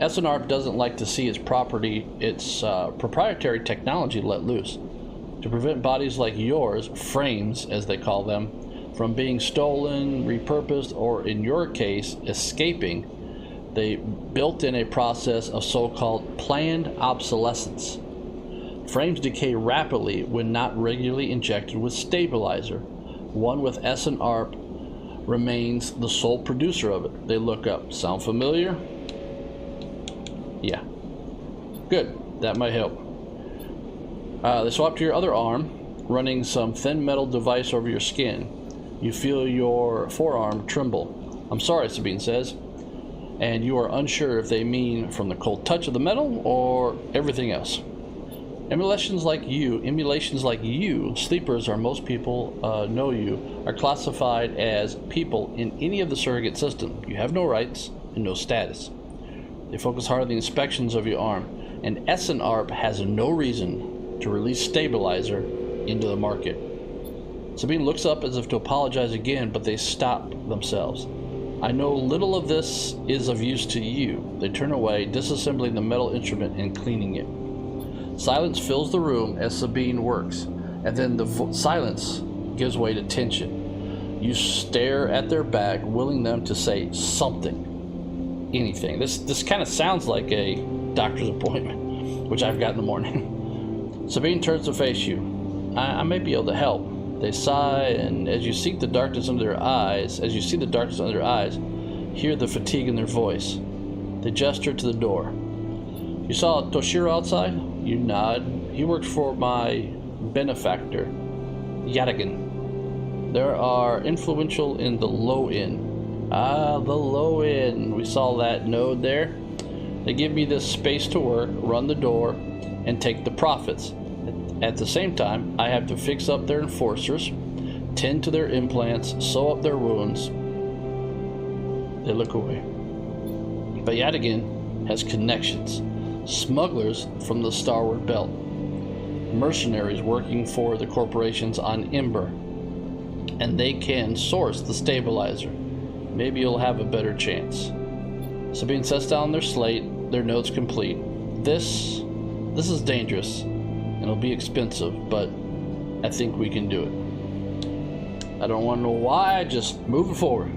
SNRP doesn't like to see its proprietary technology let loose. To prevent bodies like yours, frames as they call them, from being stolen, repurposed, or in your case, escaping, they built in a process of so-called planned obsolescence. Frames decay rapidly when not regularly injected with stabilizer. One with SNRP remains the sole producer of it. They look up. Sound familiar? Yeah. Good. That might help. They swap to your other arm, running some thin metal device over your skin. You feel your forearm tremble. I'm sorry, Sabine says. and you are unsure if they mean from the cold touch of the metal or everything else. Emulations like you, sleepers, or most people know you, are classified as people in any of the surrogate system. You have no rights and no status. They focus hard on the inspections of your arm, and SNARP has no reason to release Stabilizer into the market. Sabine looks up as if to apologize again, but they stop themselves. I know little of this is of use to you. They turn away, disassembling the metal instrument and cleaning it. Silence fills the room as Sabine works, and then the silence gives way to tension. You stare at their back, willing them to say something, anything. This kind of sounds like a doctor's appointment, which I've got in the morning. Sabine turns to face you. I may be able to help. They sigh, and as you see the darkness under their eyes, hear the fatigue in their voice. They gesture to the door. You saw Toshiro outside? You nod. He works for my benefactor, Yadigan. They are influential in the low end. Ah, the low end. We saw that node there. They give me this space to work, run the door, and take the profits. At the same time, I have to fix up their enforcers, tend to their implants, sew up their wounds. They look away. But Yadigan has connections. Smugglers from the Starward Belt, mercenaries working for the corporations on Ember, and they can source the Stabilizer. Maybe you'll have a better chance. Sabine sets down their slate, their notes complete. This is dangerous, and it'll be expensive, but I think we can do it. I don't want to know why, just move it forward.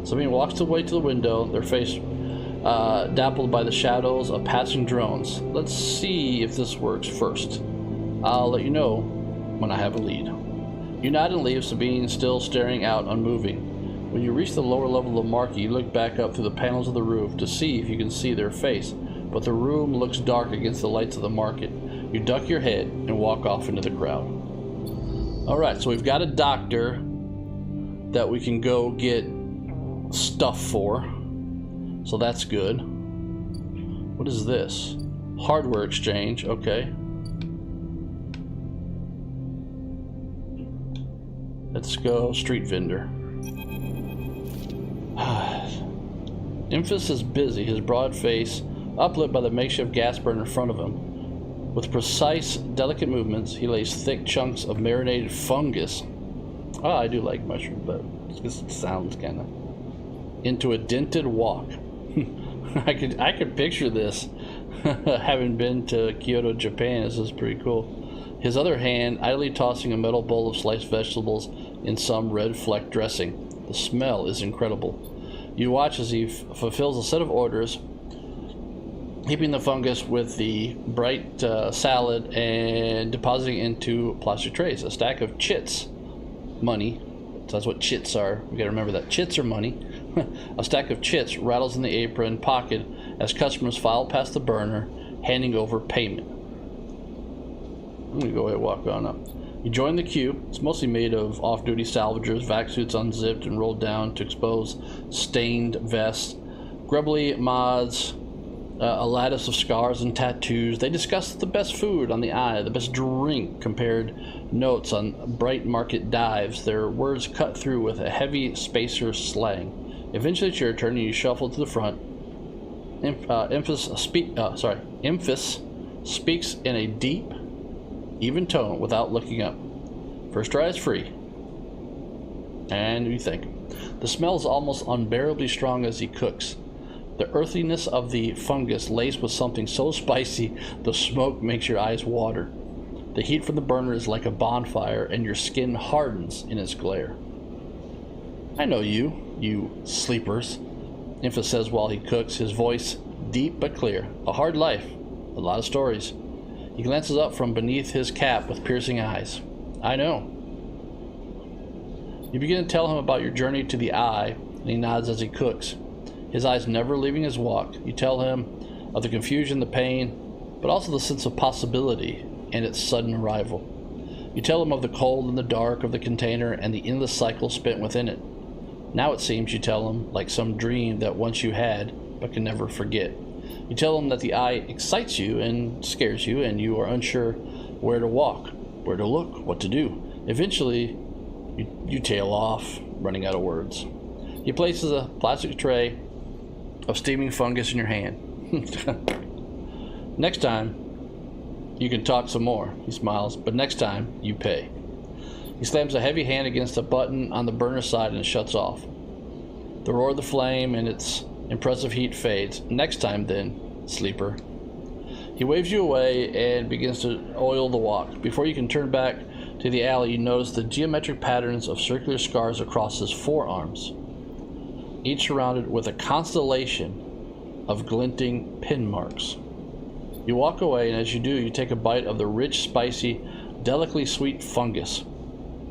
Sabine walks away to the window, their face dappled by the shadows of passing drones. Let's see if this works first. I'll let you know when I have a lead. You nod and leave, Sabine still staring out, unmoving. When you reach the lower level of the market, you look back up through the panels of the roof to see if you can see their face, but the room looks dark against the lights of the market. You duck your head and walk off into the crowd. Alright, so we've got a doctor that we can go get stuff for. So that's good. What is this? Hardware exchange, okay. Let's go street vendor. Infus is busy, his broad face uplit by the makeshift gas burner in front of him. With precise, delicate movements, he lays thick chunks of marinated fungus. Oh, I do like mushroom, but this sounds kind of into a dented wok. I could picture this. Having been to Kyoto, Japan, this is pretty cool. His other hand idly tossing a metal bowl of sliced vegetables in some red fleck dressing. The smell is incredible. You watch as he fulfills a set of orders, heaping the fungus with the bright salad and depositing into plastic trays. A stack of chits, money. So that's what chits are. We gotta remember that chits are money. A stack of chits rattles in the apron pocket as customers file past the burner, handing over payment. I'm gonna go ahead and walk on up. You join the queue. It's mostly made of off-duty salvagers, vac suits unzipped and rolled down to expose stained vests, grubbly mods, a lattice of scars and tattoos. They discuss the best food on the eye, the best drink, compared notes on bright market dives, their words cut through with a heavy spacer slang. Eventually it's your turn and you shuffle to the front. Emphas speaks in a deep, even tone without looking up. First try is free. And you think. The smell is almost unbearably strong as he cooks. The earthiness of the fungus laced with something so spicy the smoke makes your eyes water. The heat from the burner is like a bonfire and your skin hardens in its glare. I know you sleepers, Infus says while he cooks, his voice deep but clear. A hard life, a lot of stories. He glances up from beneath his cap with piercing eyes. I know. You begin to tell him about your journey to the eye, and he nods as he cooks, his eyes never leaving his wok. You tell him of the confusion, the pain, but also the sense of possibility and its sudden arrival. You tell him of the cold and the dark of the container and the endless cycle spent within it. Now it seems you tell him, like some dream that once you had but can never forget. You tell him that the eye excites you and scares you, and you are unsure where to walk, where to look, what to do. Eventually, you tail off, running out of words. He places a plastic tray of steaming fungus in your hand. Next time, you can talk some more, he smiles, but next time, you pay. He slams a heavy hand against a button on the burner side and it shuts off. The roar of the flame and its impressive heat fades. Next time, then, sleeper. He waves you away and begins to oil the walk. Before you can turn back to the alley, you notice the geometric patterns of circular scars across his forearms, each surrounded with a constellation of glinting pin marks. You walk away, and as you do, you take a bite of the rich, spicy, delicately sweet fungus.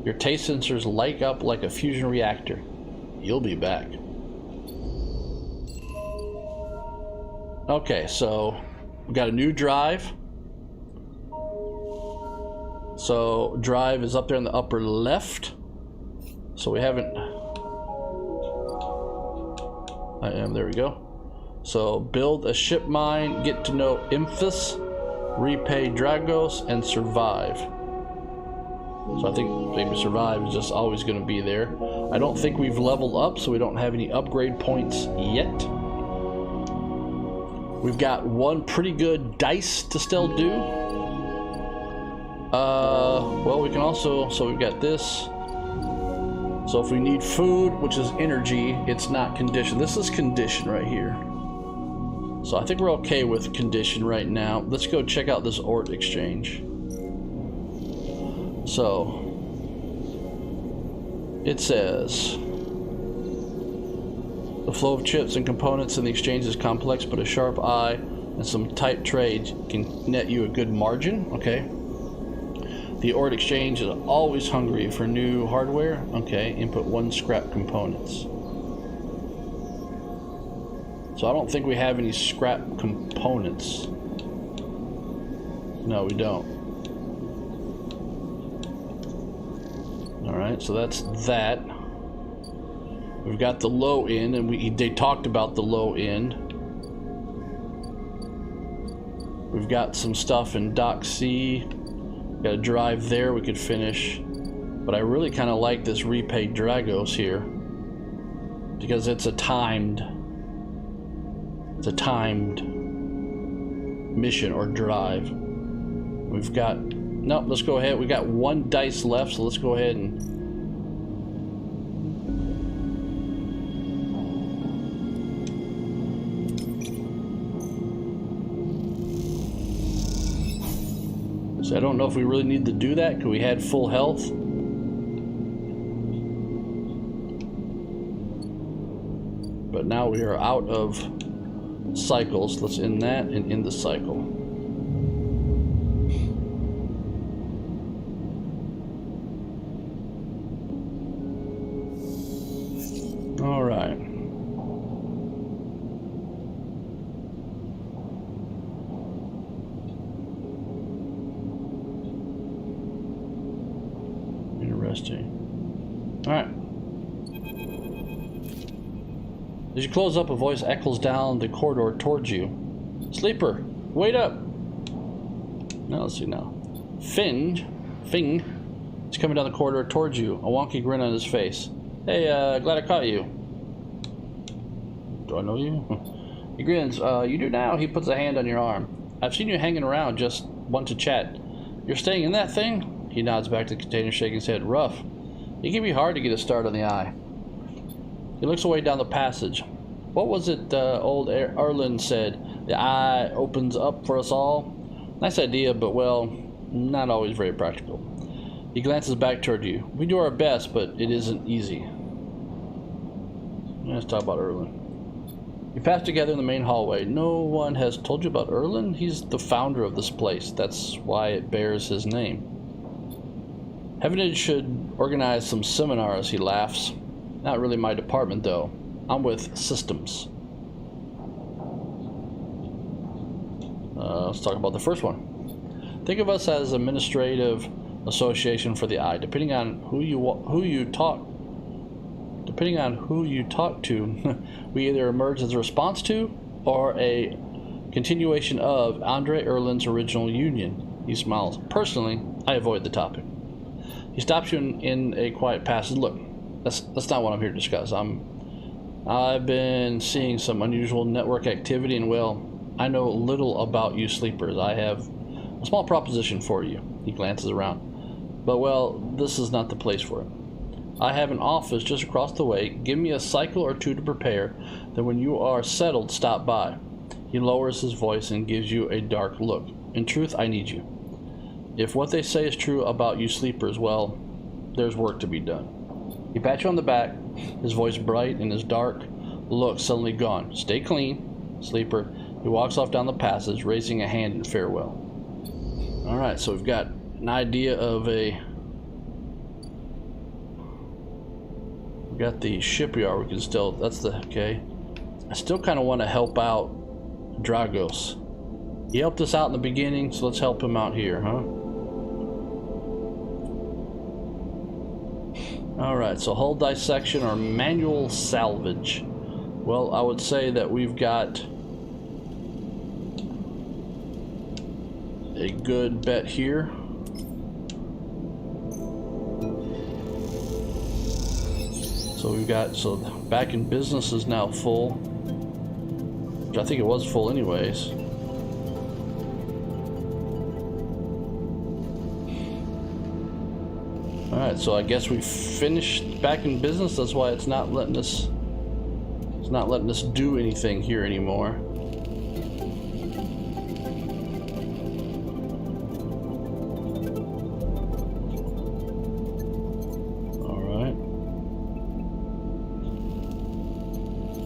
Your taste sensors light up like a fusion reactor. You'll be back. Okay, so we got a new drive. So drive is up there in the upper left. So we haven't... there we go. So build a ship mine, get to know Imphis, repay Dragos, and survive. So I think maybe survive is just always going to be there. I don't think we've leveled up, so we don't have any upgrade points yet. We've got one pretty good dice to still do. Well, we can also, so we've got this. So if we need food, which is energy, it's not condition. This is condition right here. So I think we're okay with condition right now. Let's go check out this Oort Exchange. So it says the flow of chips and components in the exchange is complex, but a sharp eye and some tight trades can net you a good margin. Okay. The Oort Exchange is always hungry for new hardware. Okay, input 1 scrap components. So I don't think we have any scrap components. No, we don't. Alright, so that's that. We've got the low end, and they talked about the low end. We've got some stuff in Dock C. Got a drive there we could finish. But I really kind of like this repay Dragos here, because it's a timed mission or drive. We've got, nope, let's go ahead. We got one dice left, so let's go ahead and so I don't know if we really need to do that because we had full health. But now we are out of cycles. Let's end that and end the cycle. All right. Interesting. All right. As you close up, a voice echoes down the corridor towards you. Sleeper, wait up! Now let's see now. Fing is coming down the corridor towards you, a wonky grin on his face. Hey, glad I caught you. Do I know you? He grins. You do now. He puts a hand on your arm. I've seen you hanging around, just want to chat. You're staying in that thing? He nods back to the container, shaking his head. Rough. It can be hard to get a start on the eye. He looks away down the passage. What was it old Erlen said? The eye opens up for us all? Nice idea, but, well, not always very practical. He glances back toward you. We do our best, but it isn't easy. Let's talk about Erlen. You pass together in the main hallway. No one has told you about Erlen? He's the founder of this place. That's why it bears his name. Heavenage should organize some seminars, he laughs. Not really my department, though. I'm with systems. Let's talk about the first one. Think of us as administrative association for the eye. Depending on who you talk depending on who you talk to, we either emerge as a response to or a continuation of Andre Erlin's original Union. He smiles. Personally, I avoid the topic. He stops you in a quiet passage. Look, that's not what I'm here to discuss. I've been seeing some unusual network activity, and well, I know little about you sleepers. I have a small proposition for you. He glances around. But well, this is not the place for it. I have an office just across the way. Give me a cycle or two to prepare. Then when you are settled, stop by. He lowers his voice and gives you a dark look. In truth, I need you. If what they say is true about you sleepers, well, there's work to be done. He pats you on the back, his voice bright and his dark look suddenly gone. Stay clean, sleeper. He walks off down the passage, raising a hand in farewell. Alright, so we've got an idea of we got the shipyard. We can still, okay. I still kind of want to help out Dragos. He helped us out in the beginning, so let's help him out here, huh? Alright, so hull dissection or manual salvage. Well, I would say that we've got a good bet here. So we've got, so back in business is now full. Which I think it was full anyways. Alright, so I guess we finished back in business. That's why it's not letting us do anything here anymore.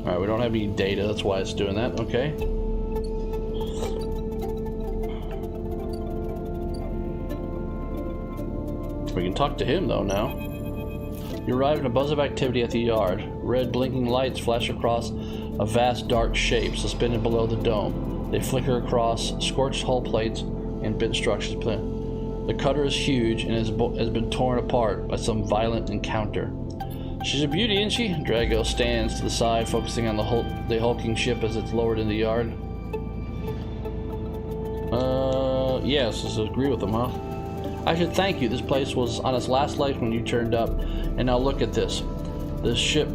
Alright, we don't have any data, that's why it's doing that. Okay. We can talk to him though now. You arrive in a buzz of activity at the yard. Red blinking lights flash across a vast dark shape suspended below the dome. They flicker across scorched hull plates and bent structures. The cutter is huge and has been torn apart by some violent encounter. She's a beauty, isn't she? Drago stands to the side, focusing on the hulking ship as it's lowered in the yard. Yes, I agree with them, huh? I should thank you. This place was on its last legs when you turned up, and now look at this. The ship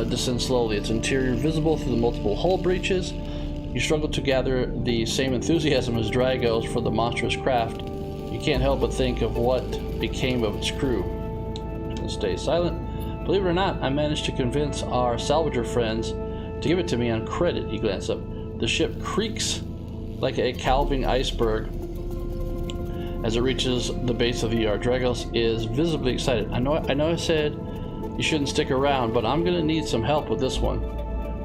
descends slowly, its interior visible through the multiple hull breaches. You struggle to gather the same enthusiasm as Drago's for the monstrous craft. You can't help but think of what became of its crew. And stay silent. Believe it or not, I managed to convince our salvager friends to give it to me on credit. He glanced up. The ship creaks like a calving iceberg as it reaches the base of the yard. Dragos is visibly excited. I know I said you shouldn't stick around, but I'm gonna need some help with this one.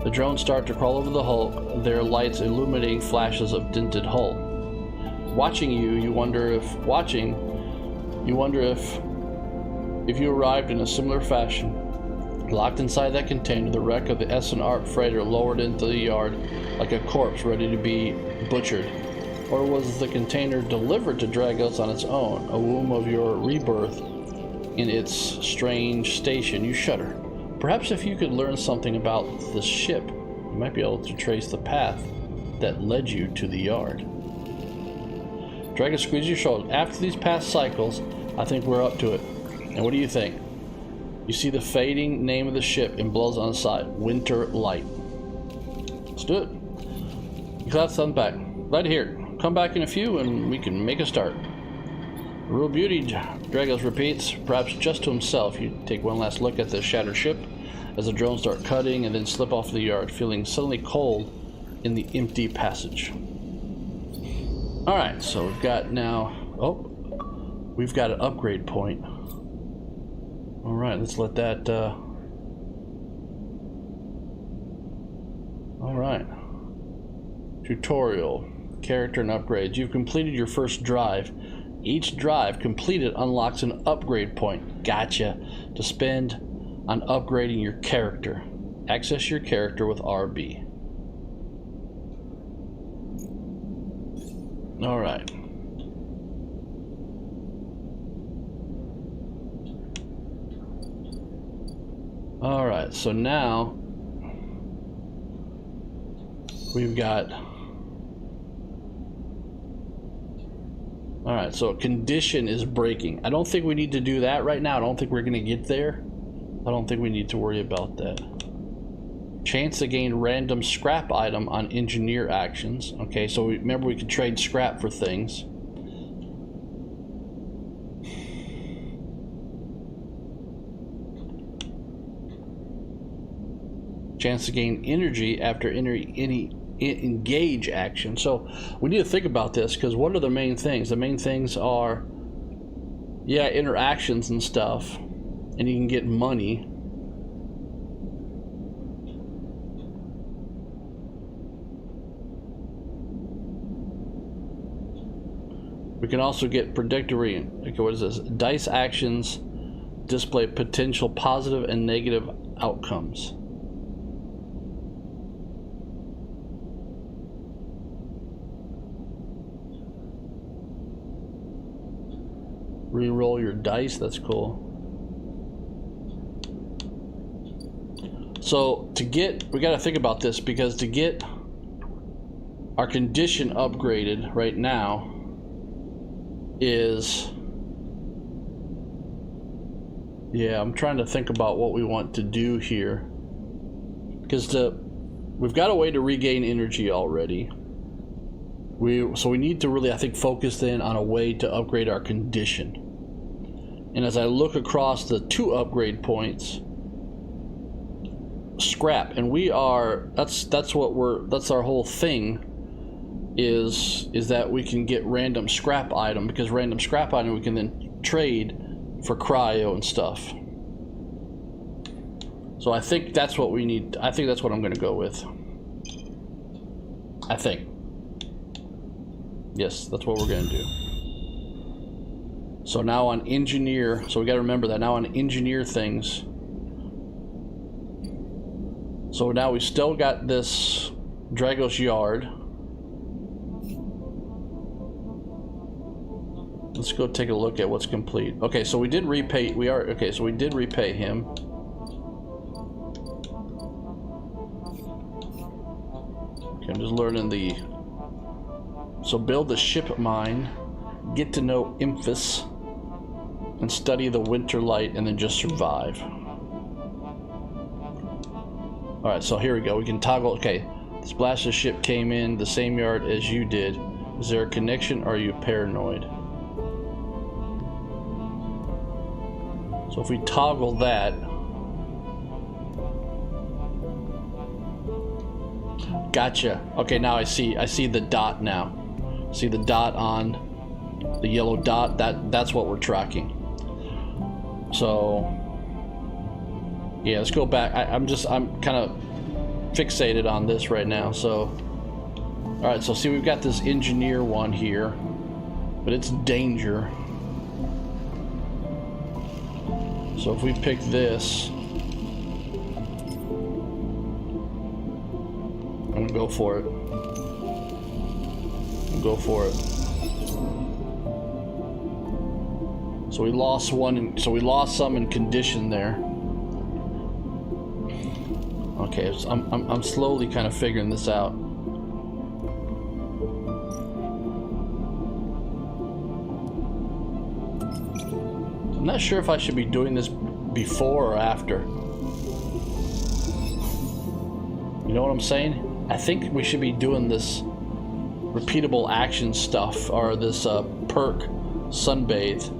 The drones start to crawl over the hull, their lights illuminating flashes of dented hull. Watching you wonder if you arrived in a similar fashion. Locked inside that container, the wreck of the S&R freighter lowered into the yard like a corpse ready to be butchered. Or was the container delivered to Dragos on its own, a womb of your rebirth in its strange station? You shudder. Perhaps if you could learn something about the ship, you might be able to trace the path that led you to the yard. Dragos squeezes your shoulder. After these past cycles, I think we're up to it. And what do you think? You see the fading name of the ship in blows on the side. Winter Light. Let's do it. You clap something back. Glad to hear it. Come back in a few and we can make a start. A real beauty, Dragos repeats, perhaps just to himself. You take one last look at the shattered ship as the drones start cutting and then slip off the yard, feeling suddenly cold in the empty passage. Alright, so we've got now... we've got an upgrade point. Alright, let's let that... Alright. Tutorial. Character and upgrades. You've completed your first drive. Each drive completed unlocks an upgrade point. Gotcha. To spend on upgrading your character. Access your character with RB. Alright. Alright, right, so now we've got. All right, so a condition is breaking. I don't think we need to do that right now. I don't think we're going to get there. I don't think we need to worry about that. Chance to gain random scrap item on engineer actions. Okay, so remember we can trade scrap for things. Chance to gain energy after any engage action. So we need to think about this, because what are the main things? The main things are, yeah, interactions and stuff, and you can get money. We can also get predictory. Okay, what is this? Dice actions display potential positive and negative outcomes. Reroll your dice. That's cool. So to get, we got to think about this, because to get our condition upgraded right now is, yeah, I'm trying to think about what we want to do here, because we've got a way to regain energy already. So we need to really, I think, focus in on a way to upgrade our condition. And as I look across the 2 upgrade points, scrap, and we are, that's our whole thing, is that we can get random scrap item, because random scrap item we can then trade for cryo and stuff. So I think that's what we need. I think that's what I'm going to go with. I think. Yes, that's what we're going to do. So now on engineer, so we got to remember that now on engineer things. So now we still got this Dragos Yard. Let's go take a look at what's complete. Okay, so we did repay, so we did repay him. Okay, I'm just learning so build the ship mine, get to know Emphas, and study the winter light, and then just survive. Alright, so here we go. We can toggle. Okay, this blaster ship came in the same yard as you did. Is there a connection, or are you paranoid? So if we toggle that, gotcha. Okay, now I see the dot now. See the dot on the yellow dot? That's what we're tracking. So yeah, let's go back. I'm kind of fixated on this right now. So all right, so see, we've got this engineer one here, but it's danger. So if we pick this, I'm gonna go for it. Go for it. So we lost one, so we lost some in condition there. Okay, so I'm slowly kind of figuring this out. I'm not sure if I should be doing this before or after. You know what I'm saying? I think we should be doing this repeatable action stuff, or this perk sunbathe.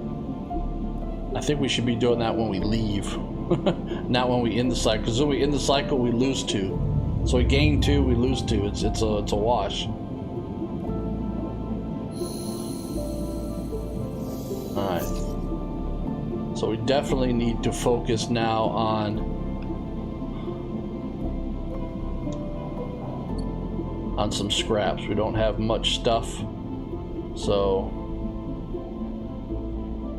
I think we should be doing that when we leave, not when we end the cycle, because when we end the cycle we lose 2. So we gain 2, we lose 2. It's a wash. Alright, so we definitely need to focus now on some scraps. We don't have much stuff, so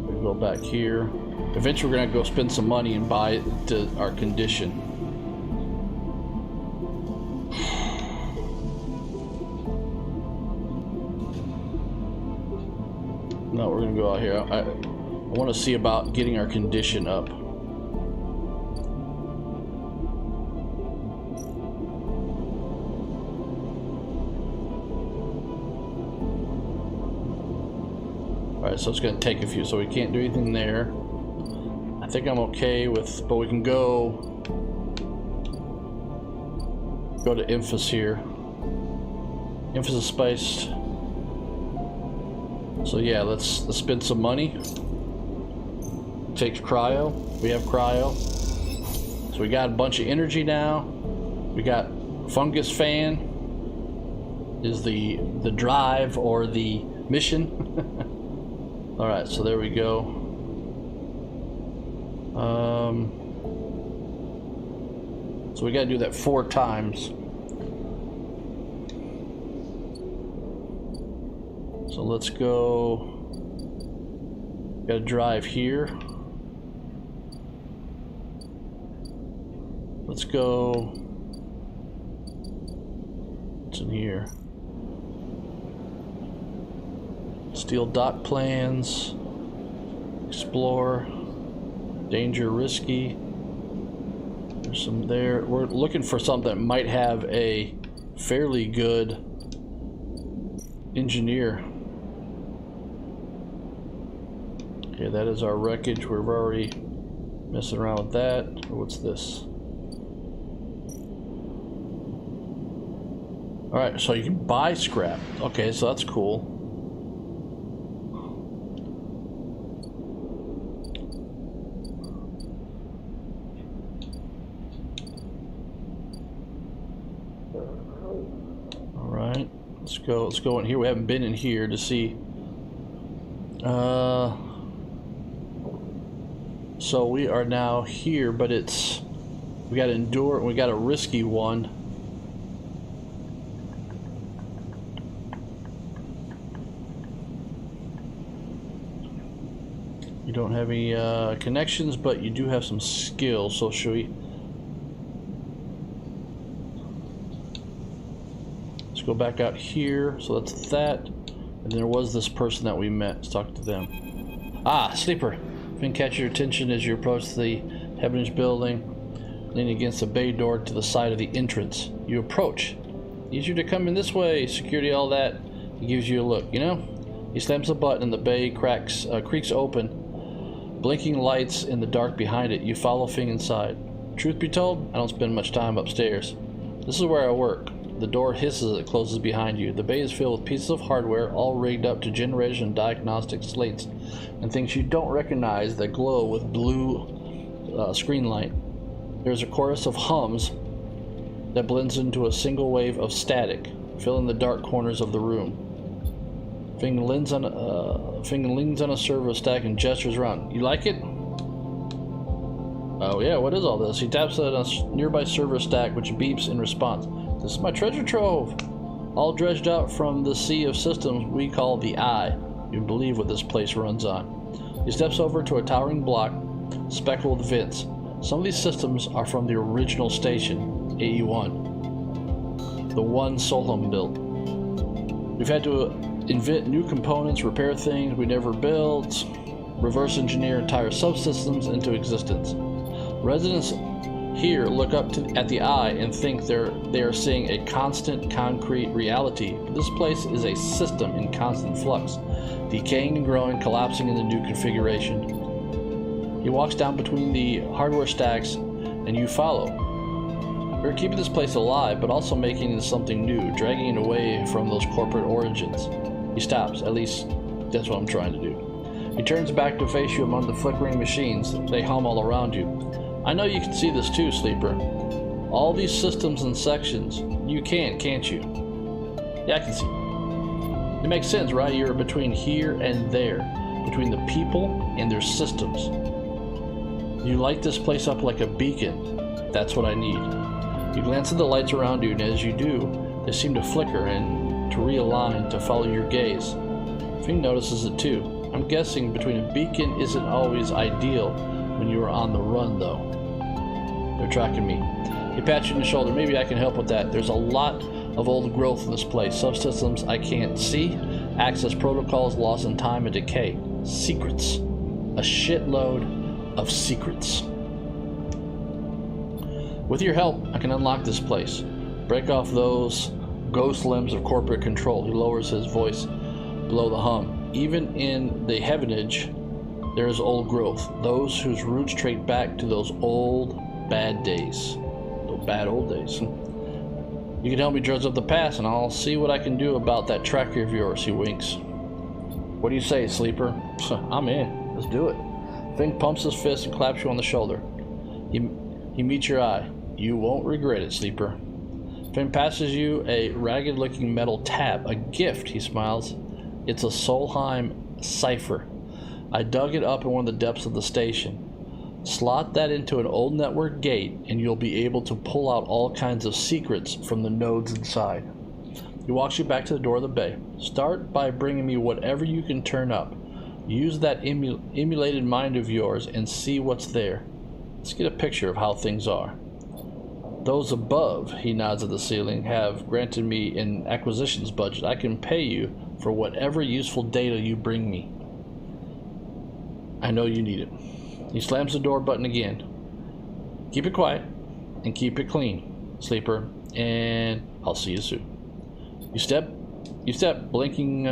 we go back here. Eventually we're gonna go spend some money and buy it to our condition. No, we're gonna go out here. I want to see about getting our condition up. Alright, so it's going to take a few, so we can't do anything there. I think I'm okay with, but we can go to Infus here. Infus is spiced. So yeah, let's spend some money. Takes cryo. We have cryo. So we got a bunch of energy now. We got fungus fan is the drive or the mission. All right, so there we go. So we got to do that 4 times. So let's go. Got to drive here. Let's go. What's in here? Steel dock plans. Explore. Danger risky. There's some there. We're looking for something that might have a fairly good engineer. Okay, that is our wreckage. We're already messing around with that. What's this? Alright, so you can buy scrap. Okay, so that's cool. Alright, let's go in here. We haven't been in here to see. So we are now here, but it's, we got to endure, we got a risky one. You don't have any connections, but you do have some skill. So should we? Let's go back out here. So that's that. And there was this person that we met. Let's talk to them. Ah, Sleeper. Thing catch your attention as you approach the Hebnage building, leaning against the bay door to the side of the entrance. You approach. Easier to come in this way. Security, all that. He gives you a look. You know. He slams a button and the bay creaks open. Blinking lights in the dark behind it. You follow Fing inside. Truth be told, I don't spend much time upstairs. This is where I work. The door hisses as it closes behind you. The bay is filled with pieces of hardware, all rigged up to generation and diagnostic slates, and things you don't recognize that glow with blue screen light. There's a chorus of hums that blends into a single wave of static, filling the dark corners of the room. Fing leans on a servo stack and gestures around. You like it? Oh yeah, what is all this? He taps on a nearby server stack, which beeps in response. This is my treasure trove, all dredged out from the sea of systems we call the Eye. You believe what this place runs on. He steps over to a towering block, speckled with vents. Some of these systems are from the original station, AE1, the one Solheim built. We've had to invent new components, repair things we never built, reverse engineer entire subsystems into existence. Residents here look up at the Eye and think they are seeing a constant concrete reality. But this place is a system in constant flux, decaying and growing, collapsing into new configuration. He walks down between the hardware stacks and you follow. We're keeping this place alive, but also making it something new, dragging it away from those corporate origins. He stops, at least that's what I'm trying to do. He turns back to face you among the flickering machines. They hum all around you. I know you can see this too, Sleeper. All these systems and sections. You can't you? Yeah, I can see. It makes sense, right? You're between here and there. Between the people and their systems. You light this place up like a beacon. That's what I need. You glance at the lights around you, and as you do, they seem to flicker and to realign to follow your gaze. Fing notices it too. I'm guessing between a beacon isn't always ideal when you are on the run, though. They're tracking me. He pats you on the shoulder. Maybe I can help with that. There's a lot of old growth in this place. Subsystems I can't see. Access protocols lost in time and decay. Secrets. A shitload of secrets. With your help, I can unlock this place. Break off those ghost limbs of corporate control. He lowers his voice below the hum. even in the heavenage, there is old growth, those whose roots trace back to those old bad days. Those bad old days. You can help me dredge up the past, and I'll see what I can do about that tracker of yours, he winks. What do you say, Sleeper? I'm in. Let's do it. Finn pumps his fist and claps you on the shoulder. He meets your eye. You won't regret it, Sleeper. Finn passes you a ragged-looking metal tab. A gift, he smiles. It's a Solheim cipher. I dug it up in one of the depths of the station. Slot that into an old network gate, and you'll be able to pull out all kinds of secrets from the nodes inside. He walks you back to the door of the bay. Start by bringing me whatever you can turn up. Use that emulated mind of yours and see what's there. Let's get a picture of how things are. Those above, he nods at the ceiling, have granted me an acquisitions budget. I can pay you for whatever useful data you bring me. I know you need it. He slams the door button again. Keep it quiet and keep it clean, Sleeper, and I'll see you soon. You step, blinking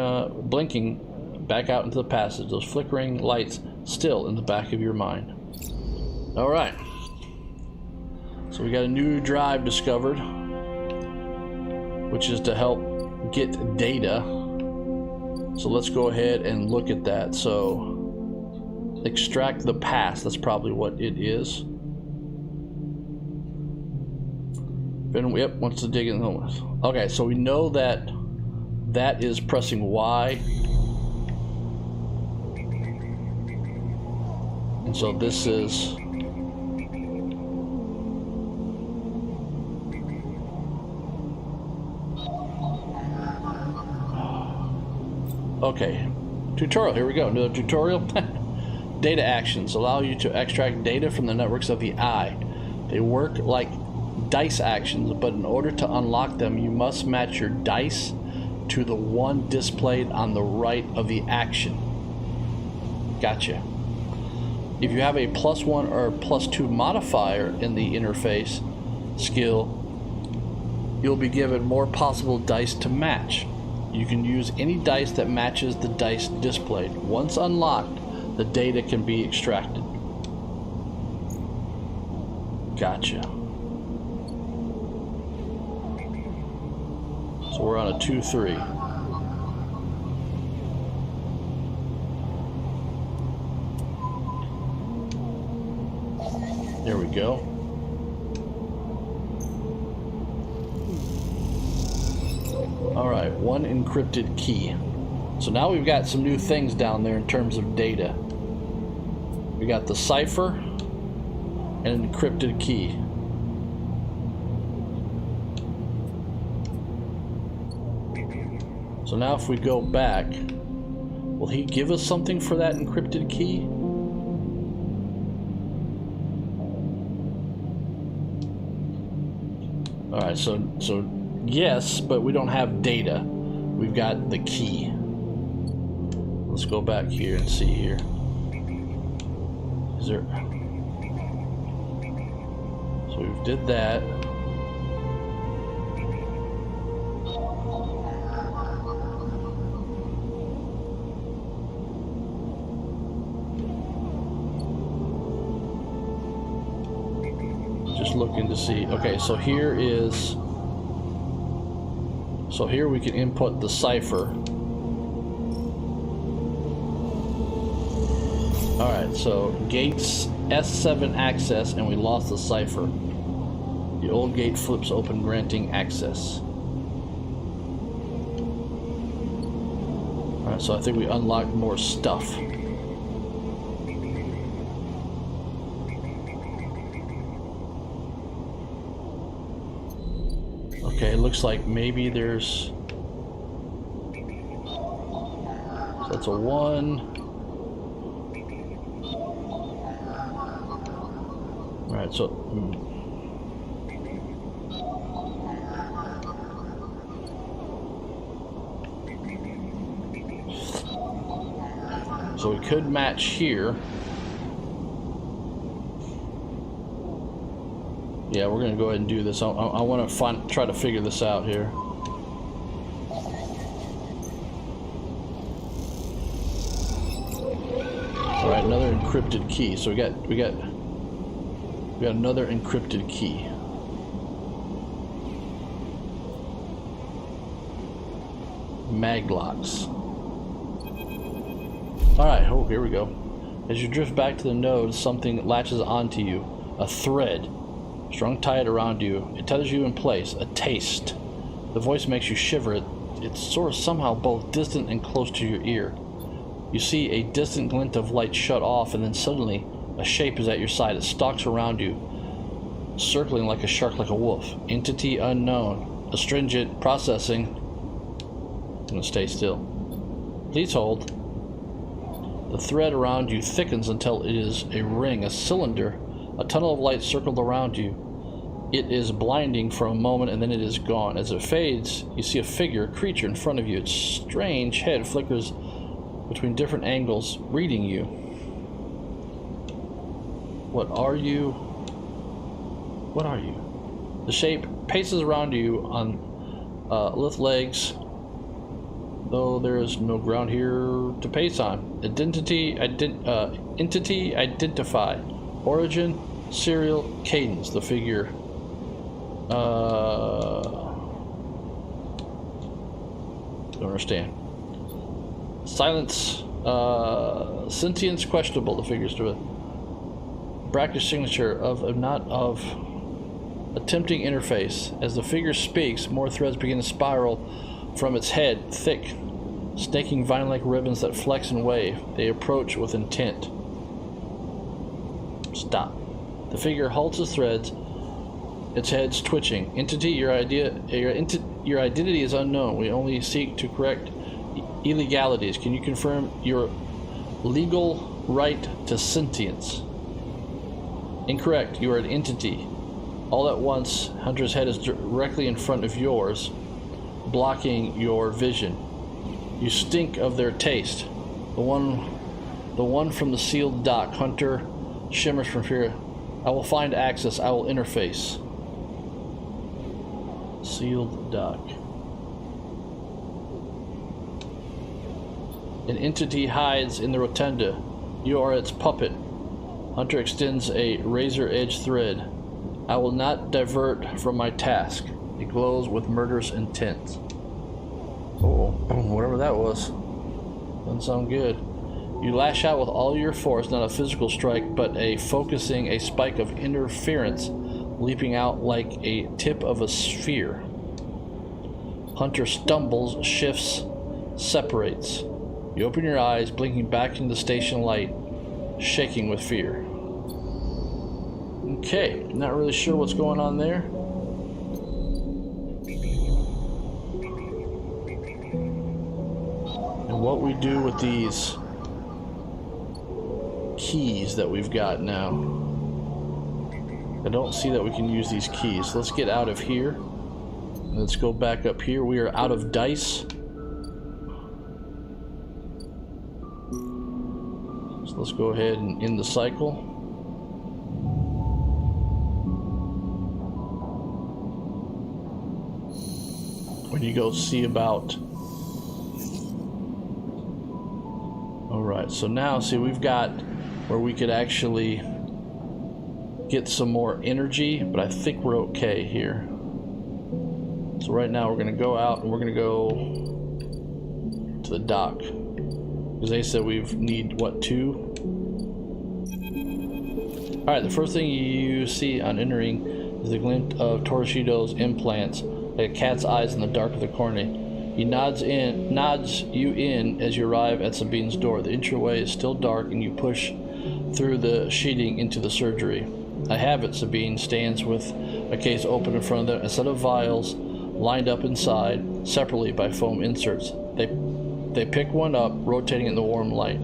back out into the passage, those flickering lights still in the back of your mind. All right. So we got a new drive discovered, which is to help get data. So let's go ahead and look at that. So extract the past, that's probably what it is. Yep, wants to dig in. Okay, so we know that that is pressing Y. And so this is... Okay, tutorial, here we go, another tutorial. Data actions allow you to extract data from the networks of the eye. They work like dice actions, but in order to unlock them, you must match your dice to the one displayed on the right of the action. Gotcha. If you have a +1 or +2 modifier in the interface skill, you'll be given more possible dice to match. You can use any dice that matches the dice displayed. Once unlocked, the data can be extracted. Gotcha. So we're on a 2-3. There we go. All right, one encrypted key. So now we've got some new things down there in terms of data. We got the cipher and an encrypted key. So now if we go back, will he give us something for that encrypted key? All right, so yes, but we don't have data. We've got the key. Let's go back here and see here. Is there... So we did that. Just looking to see. Okay, so here is... So here we can input the cipher. Alright, so gates S7 access, and we lost the cipher. The old gate flips open, granting access. Alright, so I think we unlocked more stuff. Okay, it looks like maybe there's... So that's a 1. Alright, so... So we could match here. Yeah, we're gonna go ahead and do this. I want to try to figure this out here. another encrypted key. So we got another encrypted key. Maglocks. Alright, oh, here we go. As you drift back to the node, something latches onto you. A thread, strung tight around you. It tethers you in place. A taste. The voice makes you shiver. It's sort of somehow both distant and close to your ear. You see a distant glint of light shut off, and then suddenly a shape is at your side. It stalks around you, circling like a shark, like a wolf. Entity unknown. Astringent processing. I'm gonna stay still. Please hold. The thread around you thickens until it is a ring, a cylinder. A tunnel of light circled around you. It is blinding for a moment, and then it is gone. As it fades, you see a figure, a creature in front of you. Its strange head flickers between different angles, reading you. What are you? What are you? The shape paces around you on lithe legs, though there is no ground here to pace on. Entity identify. Origin, serial, cadence. The figure. Don't understand. Silence. Sentience questionable. The figure's to it. Brackish signature of not of attempting interface. As the figure speaks, more threads begin to spiral from its head, thick, snaking vine-like ribbons that flex and wave. They approach with intent. Stop. The figure halts its threads, its head's twitching. Entity, your identity is unknown. We only seek to correct illegalities. Can you confirm your legal right to sentience? Incorrect. You are an entity. All at once, Hunter's head is directly in front of yours, blocking your vision. You stink of their taste. The one from the sealed dock. Hunter shimmers from fear. I will find access. I will interface. Sealed dock. An entity hides in the rotunda. You are its puppet. Hunter extends a razor-edged thread. I will not divert from my task. It glows with murderous intent. Oh, whatever that was. Doesn't sound good. You lash out with all your force, not a physical strike, but a spike of interference, leaping out like a tip of a sphere. Hunter stumbles, shifts, separates. You open your eyes, blinking back into the station light, shaking with fear. Okay, not really sure what's going on there. And what we do with these keys that we've got now. I don't see that we can use these keys. So let's get out of here. Let's go back up here. We are out of dice. So let's go ahead and end the cycle. When you go see about... Alright, so now see we've got where we could actually get some more energy, but I think we're okay here. So right now we're going to go out and we're going to go to the dock. Because they said we need, what, 2? Alright, the first thing you see on entering is the glint of Toroshido's implants, like a cat's eyes in the dark of the corner. He nods you in as you arrive at Sabine's door. The entryway is still dark and you push through the sheeting into the surgery. I have it. Sabine stands with a case open in front of them, a set of vials lined up inside, separately by foam inserts. They pick one up, rotating in the warm light.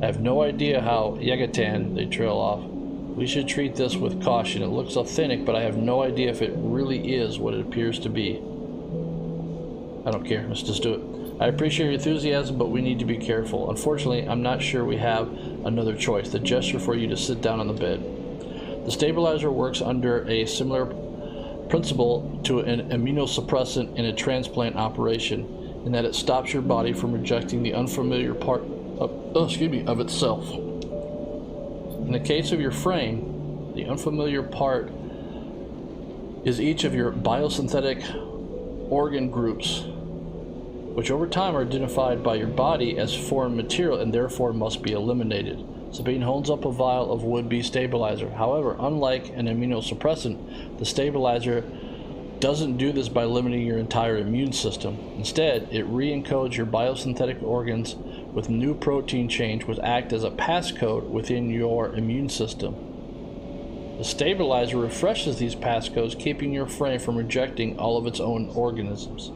I have no idea how Yagatan, they trail off. We should treat this with caution. It looks authentic, but I have no idea if it really is what it appears to be. I don't care, let's just do it. I appreciate your enthusiasm, but we need to be careful. Unfortunately, I'm not sure we have another choice. The gesture for you to sit down on the bed. The stabilizer works under a similar principle to an immunosuppressant in a transplant operation, in that it stops your body from rejecting the unfamiliar part of itself. In the case of your frame, the unfamiliar part is each of your biosynthetic organ groups, which over time are identified by your body as foreign material and therefore must be eliminated. Sabine holds up a vial of would-be stabilizer. However, unlike an immunosuppressant, the stabilizer doesn't do this by limiting your entire immune system. Instead, it re-encodes your biosynthetic organs with new protein chains which act as a passcode within your immune system. The stabilizer refreshes these passcodes, keeping your frame from rejecting all of its own organisms.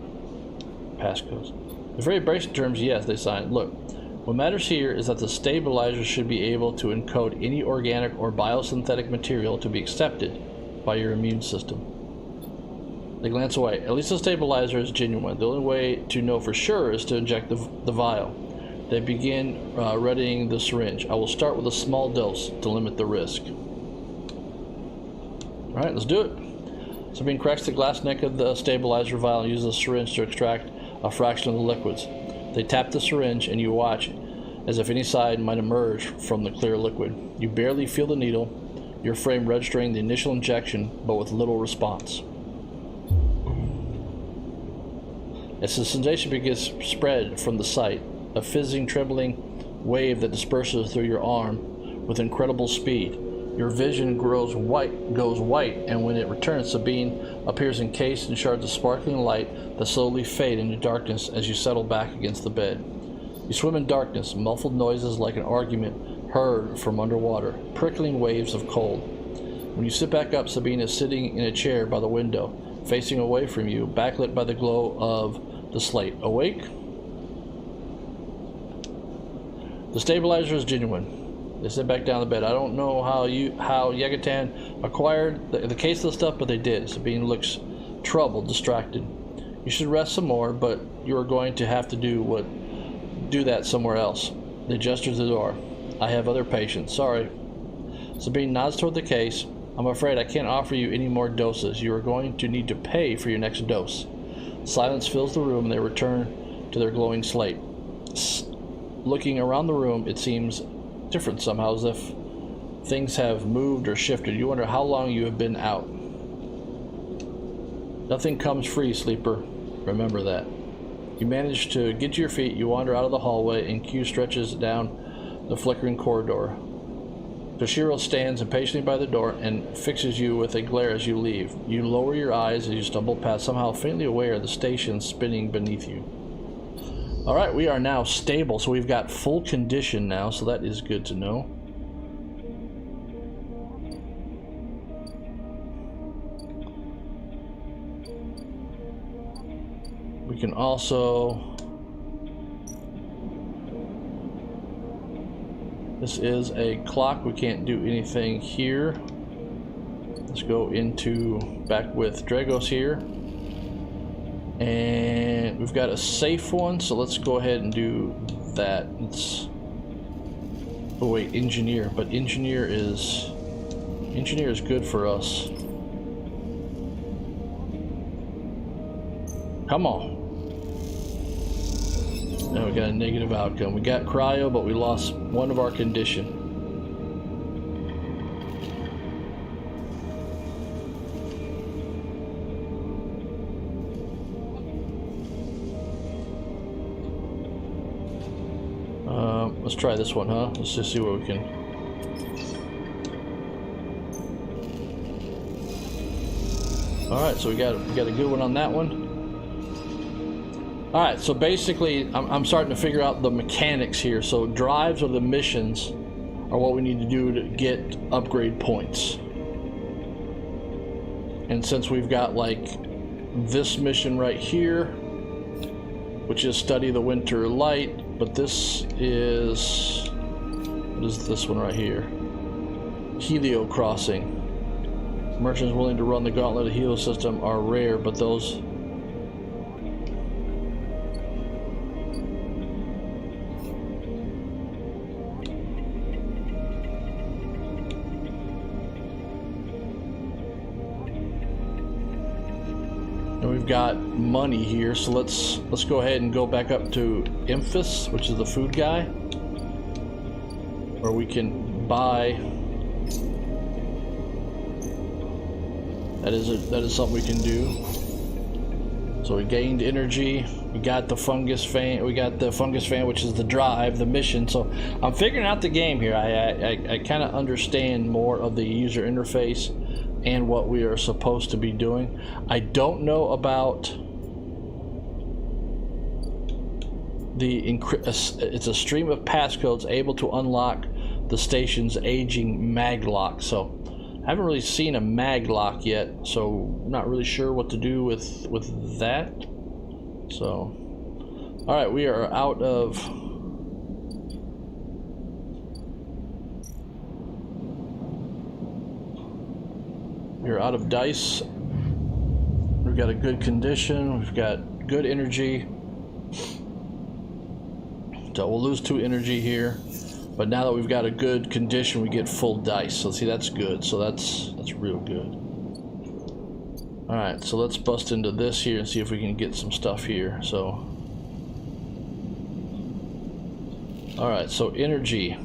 Passcodes. In very basic terms, yes, they sign. Look, what matters here is that the stabilizer should be able to encode any organic or biosynthetic material to be accepted by your immune system. They glance away. At least the stabilizer is genuine. The only way to know for sure is to inject the vial. They begin readying the syringe. I will start with a small dose to limit the risk. Alright, let's do it. Sabine cracks the glass neck of the stabilizer vial and uses a syringe to extract a fraction of the liquids. They tap the syringe and you watch as if any side might emerge from the clear liquid. You barely feel the needle, your frame registering the initial injection but with little response. As the sensation begins to spread from the site, a fizzing, trembling wave that disperses through your arm with incredible speed. Your vision goes white, and when it returns, Sabine appears encased in shards of sparkling light that slowly fade into darkness as you settle back against the bed. You swim in darkness, muffled noises like an argument heard from underwater, prickling waves of cold. When you sit back up, Sabine is sitting in a chair by the window, facing away from you, backlit by the glow of the slate. Awake? The stabilizer is genuine. They sit back down the bed. I don't know how Yagatan acquired the case of the stuff, but they did. Sabine looks troubled, distracted. You should rest some more, but you are going to have to do that somewhere else. They gesture to the door. I have other patients. Sorry. Sabine nods toward the case. I'm afraid I can't offer you any more doses. You are going to need to pay for your next dose. Silence fills the room and they return to their glowing slate. Looking around the room, it seems different somehow, as if things have moved or shifted. You wonder how long you have been out. Nothing comes free, sleeper. Remember that. You manage to get to your feet. You wander out of the hallway, and Q stretches down the flickering corridor. Toshiro stands impatiently by the door and fixes you with a glare as you leave. You lower your eyes as you stumble past, somehow faintly aware of the station spinning beneath you. Alright, we are now stable, so we've got full condition now, so that is good to know. We can also... This is a clock, we can't do anything here. Let's go into back with Dragos here. And we've got a safe one, so let's go ahead and do that. It's... Oh wait, engineer, but engineer is good for us. Come on. Now we got a negative outcome. We got cryo, but we lost one of our condition. Let's try this one, huh? Let's just see what we can. Alright, so we got a good one on that one. Alright, so basically I'm starting to figure out the mechanics here. So drives or the missions are what we need to do to get upgrade points. And since we've got like this mission right here, which is study the winter light, but this is, what is this one right here? Helio crossing. Merchants willing to run the gauntlet of Helio system are rare, but those we've got money here, so let's go ahead and go back up to Emphas, which is the food guy, where we can buy. That is something we can do. So we gained energy. We got the fungus fan. We got the fungus fan, which is the drive, the mission. So I'm figuring out the game here. I kind of understand more of the user interface and what we are supposed to be doing. I don't know about the it's a stream of passcodes able to unlock the station's aging mag lock. So I haven't really seen a mag lock yet, so I'm not really sure what to do with that. So, all right, we are out of. We're out of dice. We've got a good condition. We've got good energy. So we'll lose 2 energy here. But now that we've got a good condition, we get full dice. So see, that's good. So that's real good. All right, so let's bust into this here and see if we can get some stuff here. So, all right, so energy.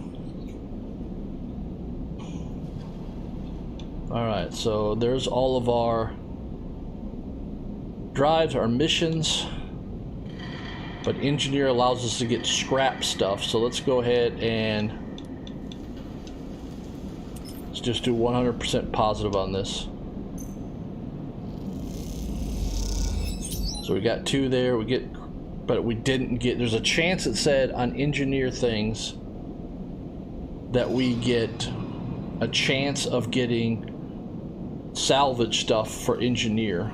All right, so there's all of our drives, our missions. But engineer allows us to get scrap stuff, so let's go ahead and let's just do 100% positive on this. So we got 2 there, but we didn't get, there's a chance it said on engineer things that we get a chance of getting salvage stuff for engineer.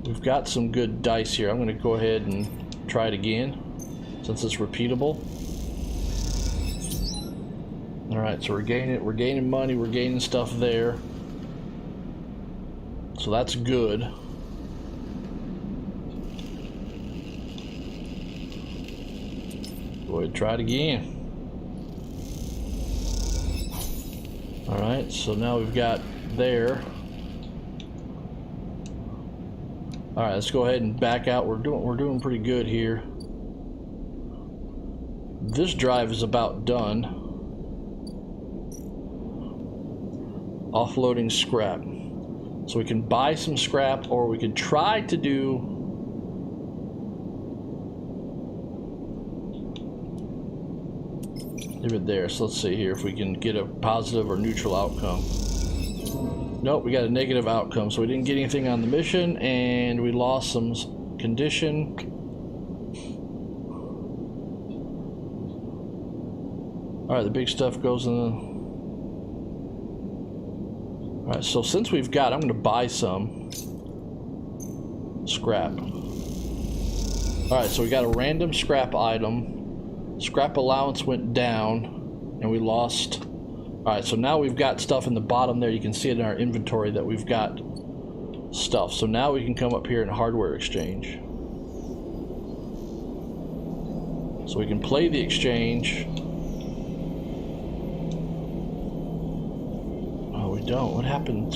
We've got some good dice here. I'm going to go ahead and try it again since it's repeatable. All right, so we're gaining money, we're gaining stuff there. So that's good. Go ahead and try it again. All right, so now we've got there. All right, let's go ahead and back out. We're doing pretty good here. This drive is about done. Offloading scrap. So we can buy some scrap, or we can try to do leave it there. So let's see here if we can get a positive or neutral outcome. Nope, we got a negative outcome, so we didn't get anything on the mission, and we lost some condition. Alright, the big stuff goes in the... Alright, so since we've got, I'm going to buy some scrap. Alright, so we got a random scrap item. Scrap allowance went down, and we lost... Alright, so now we've got stuff in the bottom there. You can see it in our inventory that we've got stuff. So now we can come up here in hardware exchange. So we can play the exchange. Oh, we don't. What happened?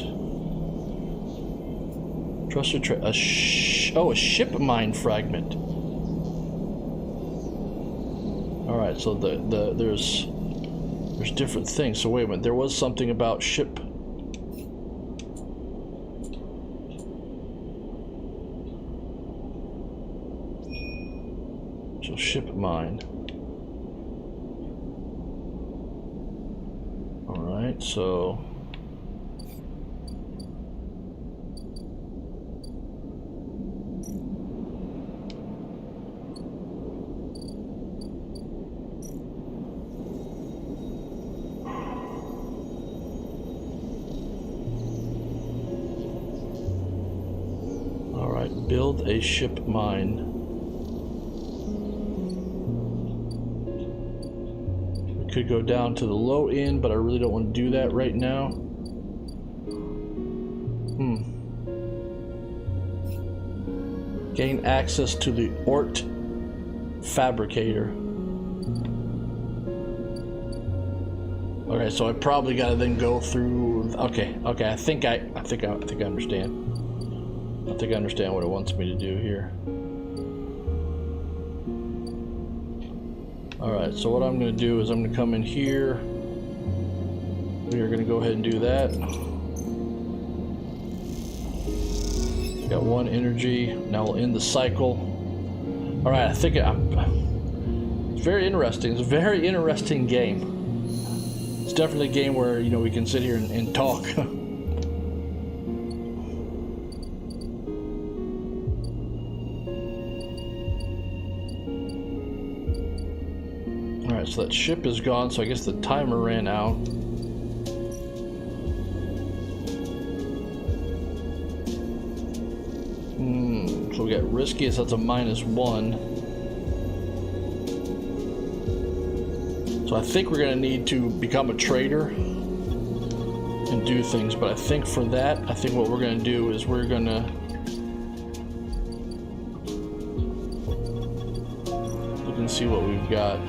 Trusted a ship mine fragment. Alright, so there's different things. So wait a minute, there was something about ship. So ship mine. All right, so build a ship mine. We could go down to the low end, but I really don't want to do that right now. Gain access to the Oort fabricator. Okay, so I probably gotta then go through. Okay, I think I understand. I think I understand what it wants me to do here. Alright, so what I'm going to do is I'm going to come in here. We are going to go ahead and do that. Got 1 energy. Now we'll end the cycle. Alright, I think it's very interesting. It's a very interesting game. It's definitely a game where, you know, we can sit here and talk. Alright, so that ship is gone, so I guess the timer ran out. So we got risky, so that's a -1. So I think we're going to need to become a trader and do things, but I think for that, I think what we're going to do is we're going to look and see what we've got.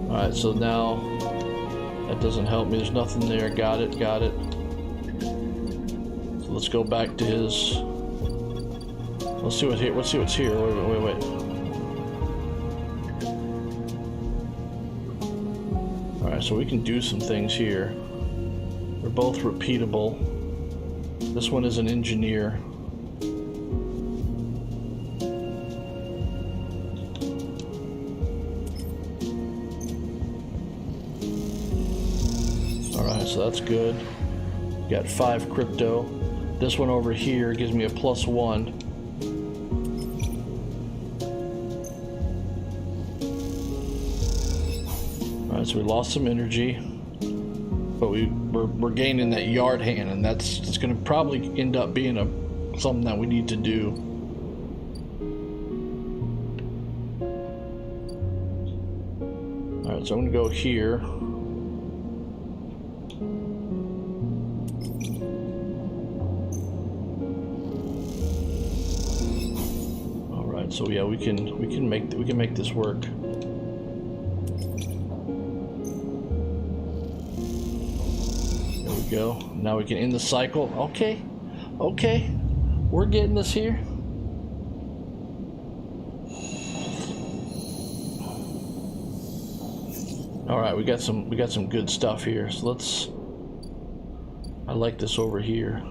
Alright, so now that doesn't help me. There's nothing there. Got it. So let's go back to his. Let's see what's here. Let's see what's here. Wait. Alright, so we can do some things here. They're both repeatable. This one is an engineer. Alright, so that's good. Got 5 crypto. This one over here gives me a +1. Alright, so we lost some energy, but we're gaining that yard hand, and it's going to probably end up being something that we need to do. Alright, so I'm going to go here. Alright, so yeah, we can make this work. Go. Now we can end the cycle. Okay, we're getting this here. All right, we got some good stuff here. So I like this over here.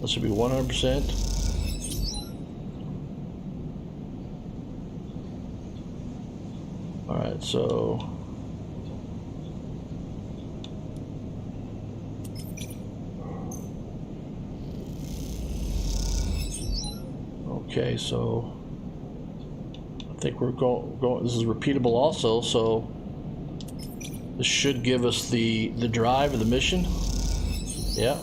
This should be 100%. Alright, so okay, so I think we're going this is repeatable also, so this should give us the drive of the mission. Yeah.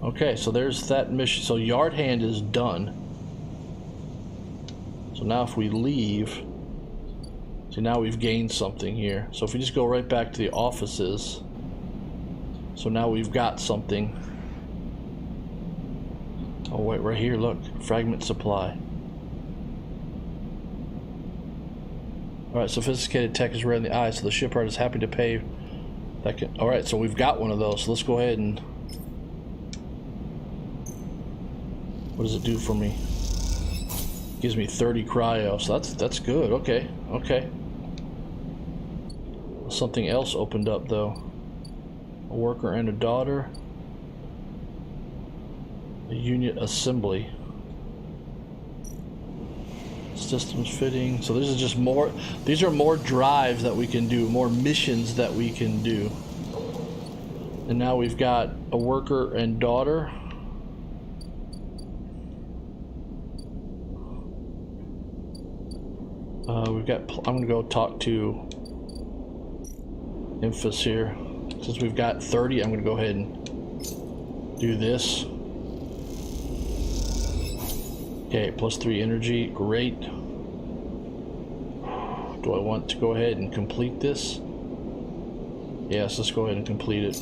Okay, so there's that mission. So yard hand is done. So now if we leave, see, now we've gained something here. So if we just go right back to the offices, so now we've got something. Oh wait, right here, look, fragment supply. Alright, sophisticated tech is red in the eye, so the shipyard is happy to pay. Alright, so we've got one of those, so let's go ahead and... What does it do for me? Gives me 30 cryo, so that's good. Okay. Something else opened up though. A worker and a daughter. A unit assembly. Systems fitting. So this is just more. These are more drives that we can do, more missions that we can do. And now we've got a worker and daughter. I'm gonna go talk to Infus here. Since we've got 30, I'm gonna go ahead and do this. Okay, +3 energy, great. Do I want to go ahead and complete this? Yes, let's go ahead and complete it.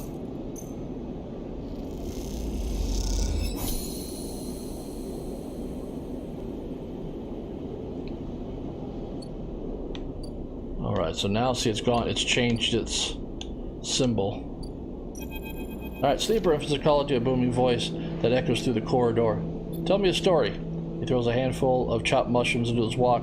Alright, so now see it's gone. It's changed its symbol. Alright, sleeper, emphasis called to a booming voice that echoes through the corridor. Tell me a story. He throws a handful of chopped mushrooms into his wok,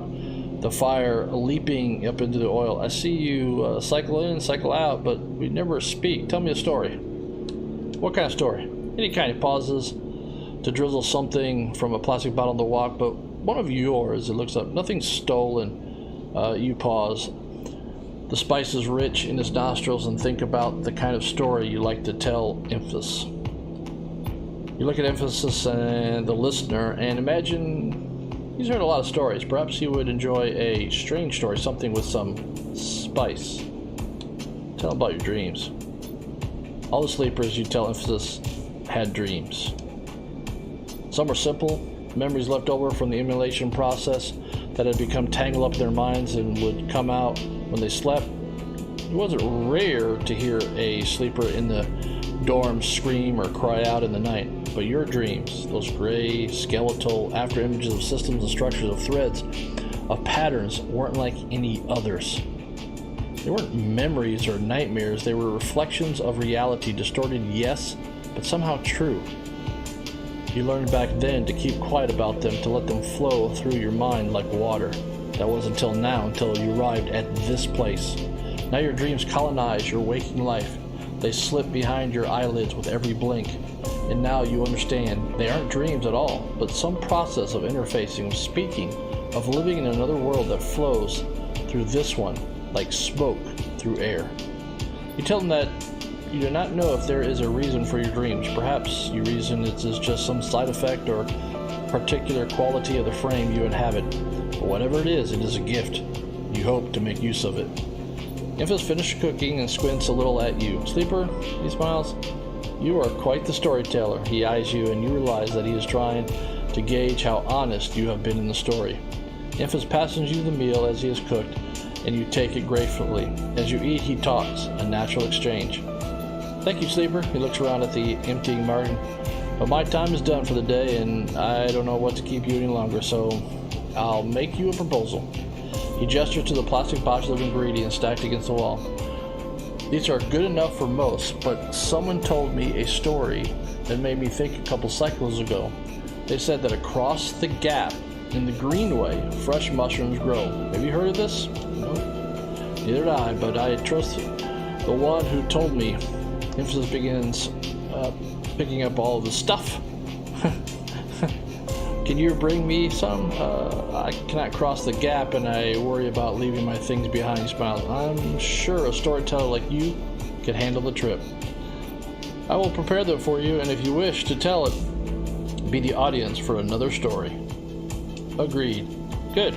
the fire leaping up into the oil. I see you cycle in, cycle out, but we never speak. Tell me a story. What kind of story? Any kind. He pauses to drizzle something from a plastic bottle in the wok, but one of yours. It looks up. Nothing stolen. You pause. The spice is rich in his nostrils and think about the kind of story you like to tell, Emphasis. You look at Emphasis and the listener and imagine he's heard a lot of stories. Perhaps he would enjoy a strange story, something with some spice. Tell him about your dreams. All the sleepers, you tell Emphasis, had dreams. Some were simple, memories left over from the emulation process that had become tangled up in their minds and would come out when they slept. It wasn't rare to hear a sleeper in the dorm scream or cry out in the night, but your dreams, those gray, skeletal after images of systems and structures of threads, of patterns, weren't like any others. They weren't memories or nightmares, they were reflections of reality, distorted, yes, but somehow true. You learned back then to keep quiet about them, to let them flow through your mind like water. That was until now, until you arrived at this place. Now your dreams colonize your waking life. They slip behind your eyelids with every blink. And now you understand, they aren't dreams at all, but some process of interfacing, of speaking, of living in another world that flows through this one, like smoke through air. You tell them that you do not know if there is a reason for your dreams. Perhaps you reason it is just some side effect or particular quality of the frame you inhabit. But whatever it is a gift. You hope to make use of it. Emphasis finishes cooking and squints a little at you. Sleeper, he smiles. You are quite the storyteller. He eyes you and you realize that he is trying to gauge how honest you have been in the story. Emphasis passes you the meal as he is cooked, and you take it gratefully. As you eat, he talks, a natural exchange. Thank you, Sleeper. He looks around at the emptying margin. But my time is done for the day, and I don't know what to keep you any longer, so I'll make you a proposal. He gestures to the plastic box of ingredients stacked against the wall. These are good enough for most, but someone told me a story that made me think a couple cycles ago. They said that across the gap in the Greenway, fresh mushrooms grow. Have you heard of this? No. Neither did I, but I trust the one who told me. Emphasis begins picking up all of the stuff. Can you bring me some? I cannot cross the gap and I worry about leaving my things behind. He smiles. I'm sure a storyteller like you can handle the trip. I will prepare them for you, and if you wish to tell it, be the audience for another story. Agreed. Good.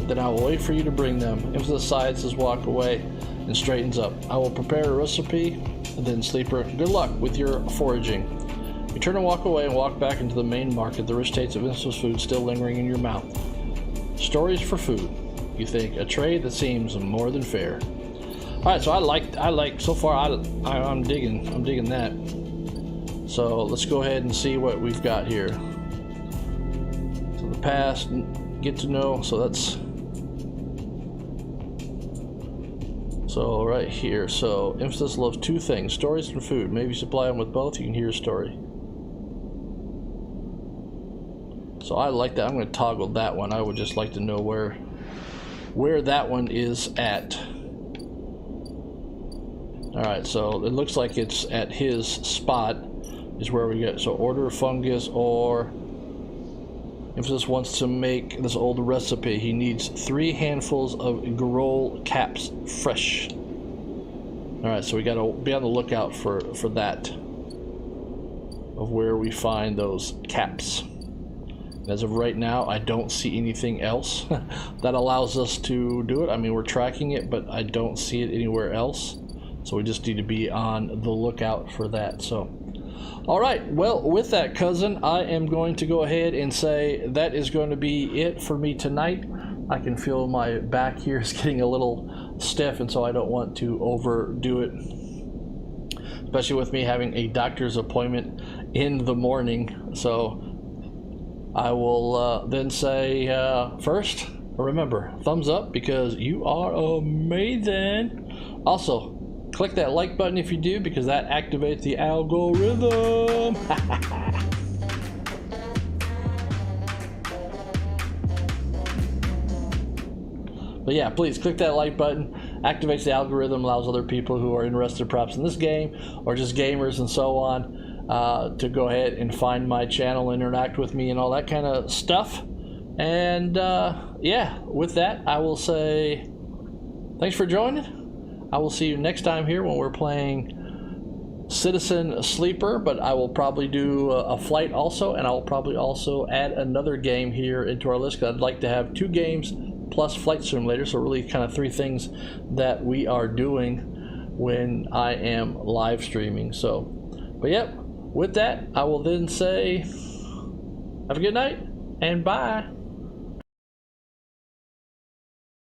Then I will wait for you to bring them. Emphasis sighs his walk away and straightens up. I will prepare a recipe, and then Sleeper, good luck with your foraging. You turn and walk away and walk back into the main market, the rich taste of Emphasis food still lingering in your mouth. Stories for food. You think, a trade that seems more than fair. Alright, so I like, so far I'm digging that. So let's go ahead and see what we've got here. So the past, get to know, so that's, so right here, so Emphasis loves two things, stories and food. Maybe supply him with both, you can hear a story. So I like that. I'm going to toggle that one. I would just like to know where that one is at. Alright, so it looks like it's at his spot is where we get, so order fungus, or Emphasis wants to make this old recipe. He needs 3 handfuls of Garol caps, fresh. Alright, so we got to be on the lookout for that, of where we find those caps. As of right now, I don't see anything else that allows us to do it. I mean, we're tracking it, but I don't see it anywhere else. So we just need to be on the lookout for that. So, all right. Well, with that, cousin, I am going to go ahead and say that is going to be it for me tonight. I can feel my back here is getting a little stiff, and so I don't want to overdo it, especially with me having a doctor's appointment in the morning. So I will then say, first, Remember, thumbs up because you are amazing. Also, click that like button if you do, because that activates the algorithm. But yeah, please click that like button. Activates the algorithm, allows other people who are interested perhaps in this game or just gamers and so on to go ahead and find my channel, interact with me, and all that kind of stuff. And yeah, with that, I will say thanks for joining. I will see you next time here when we're playing Citizen Sleeper, but I will probably do a flight also, and I will probably also add another game here into our list, because I'd like to have 2 games plus Flight Simulator, so really kind of 3 things that we are doing when I am live streaming. So, but yep, with that, I will then say have a good night and bye.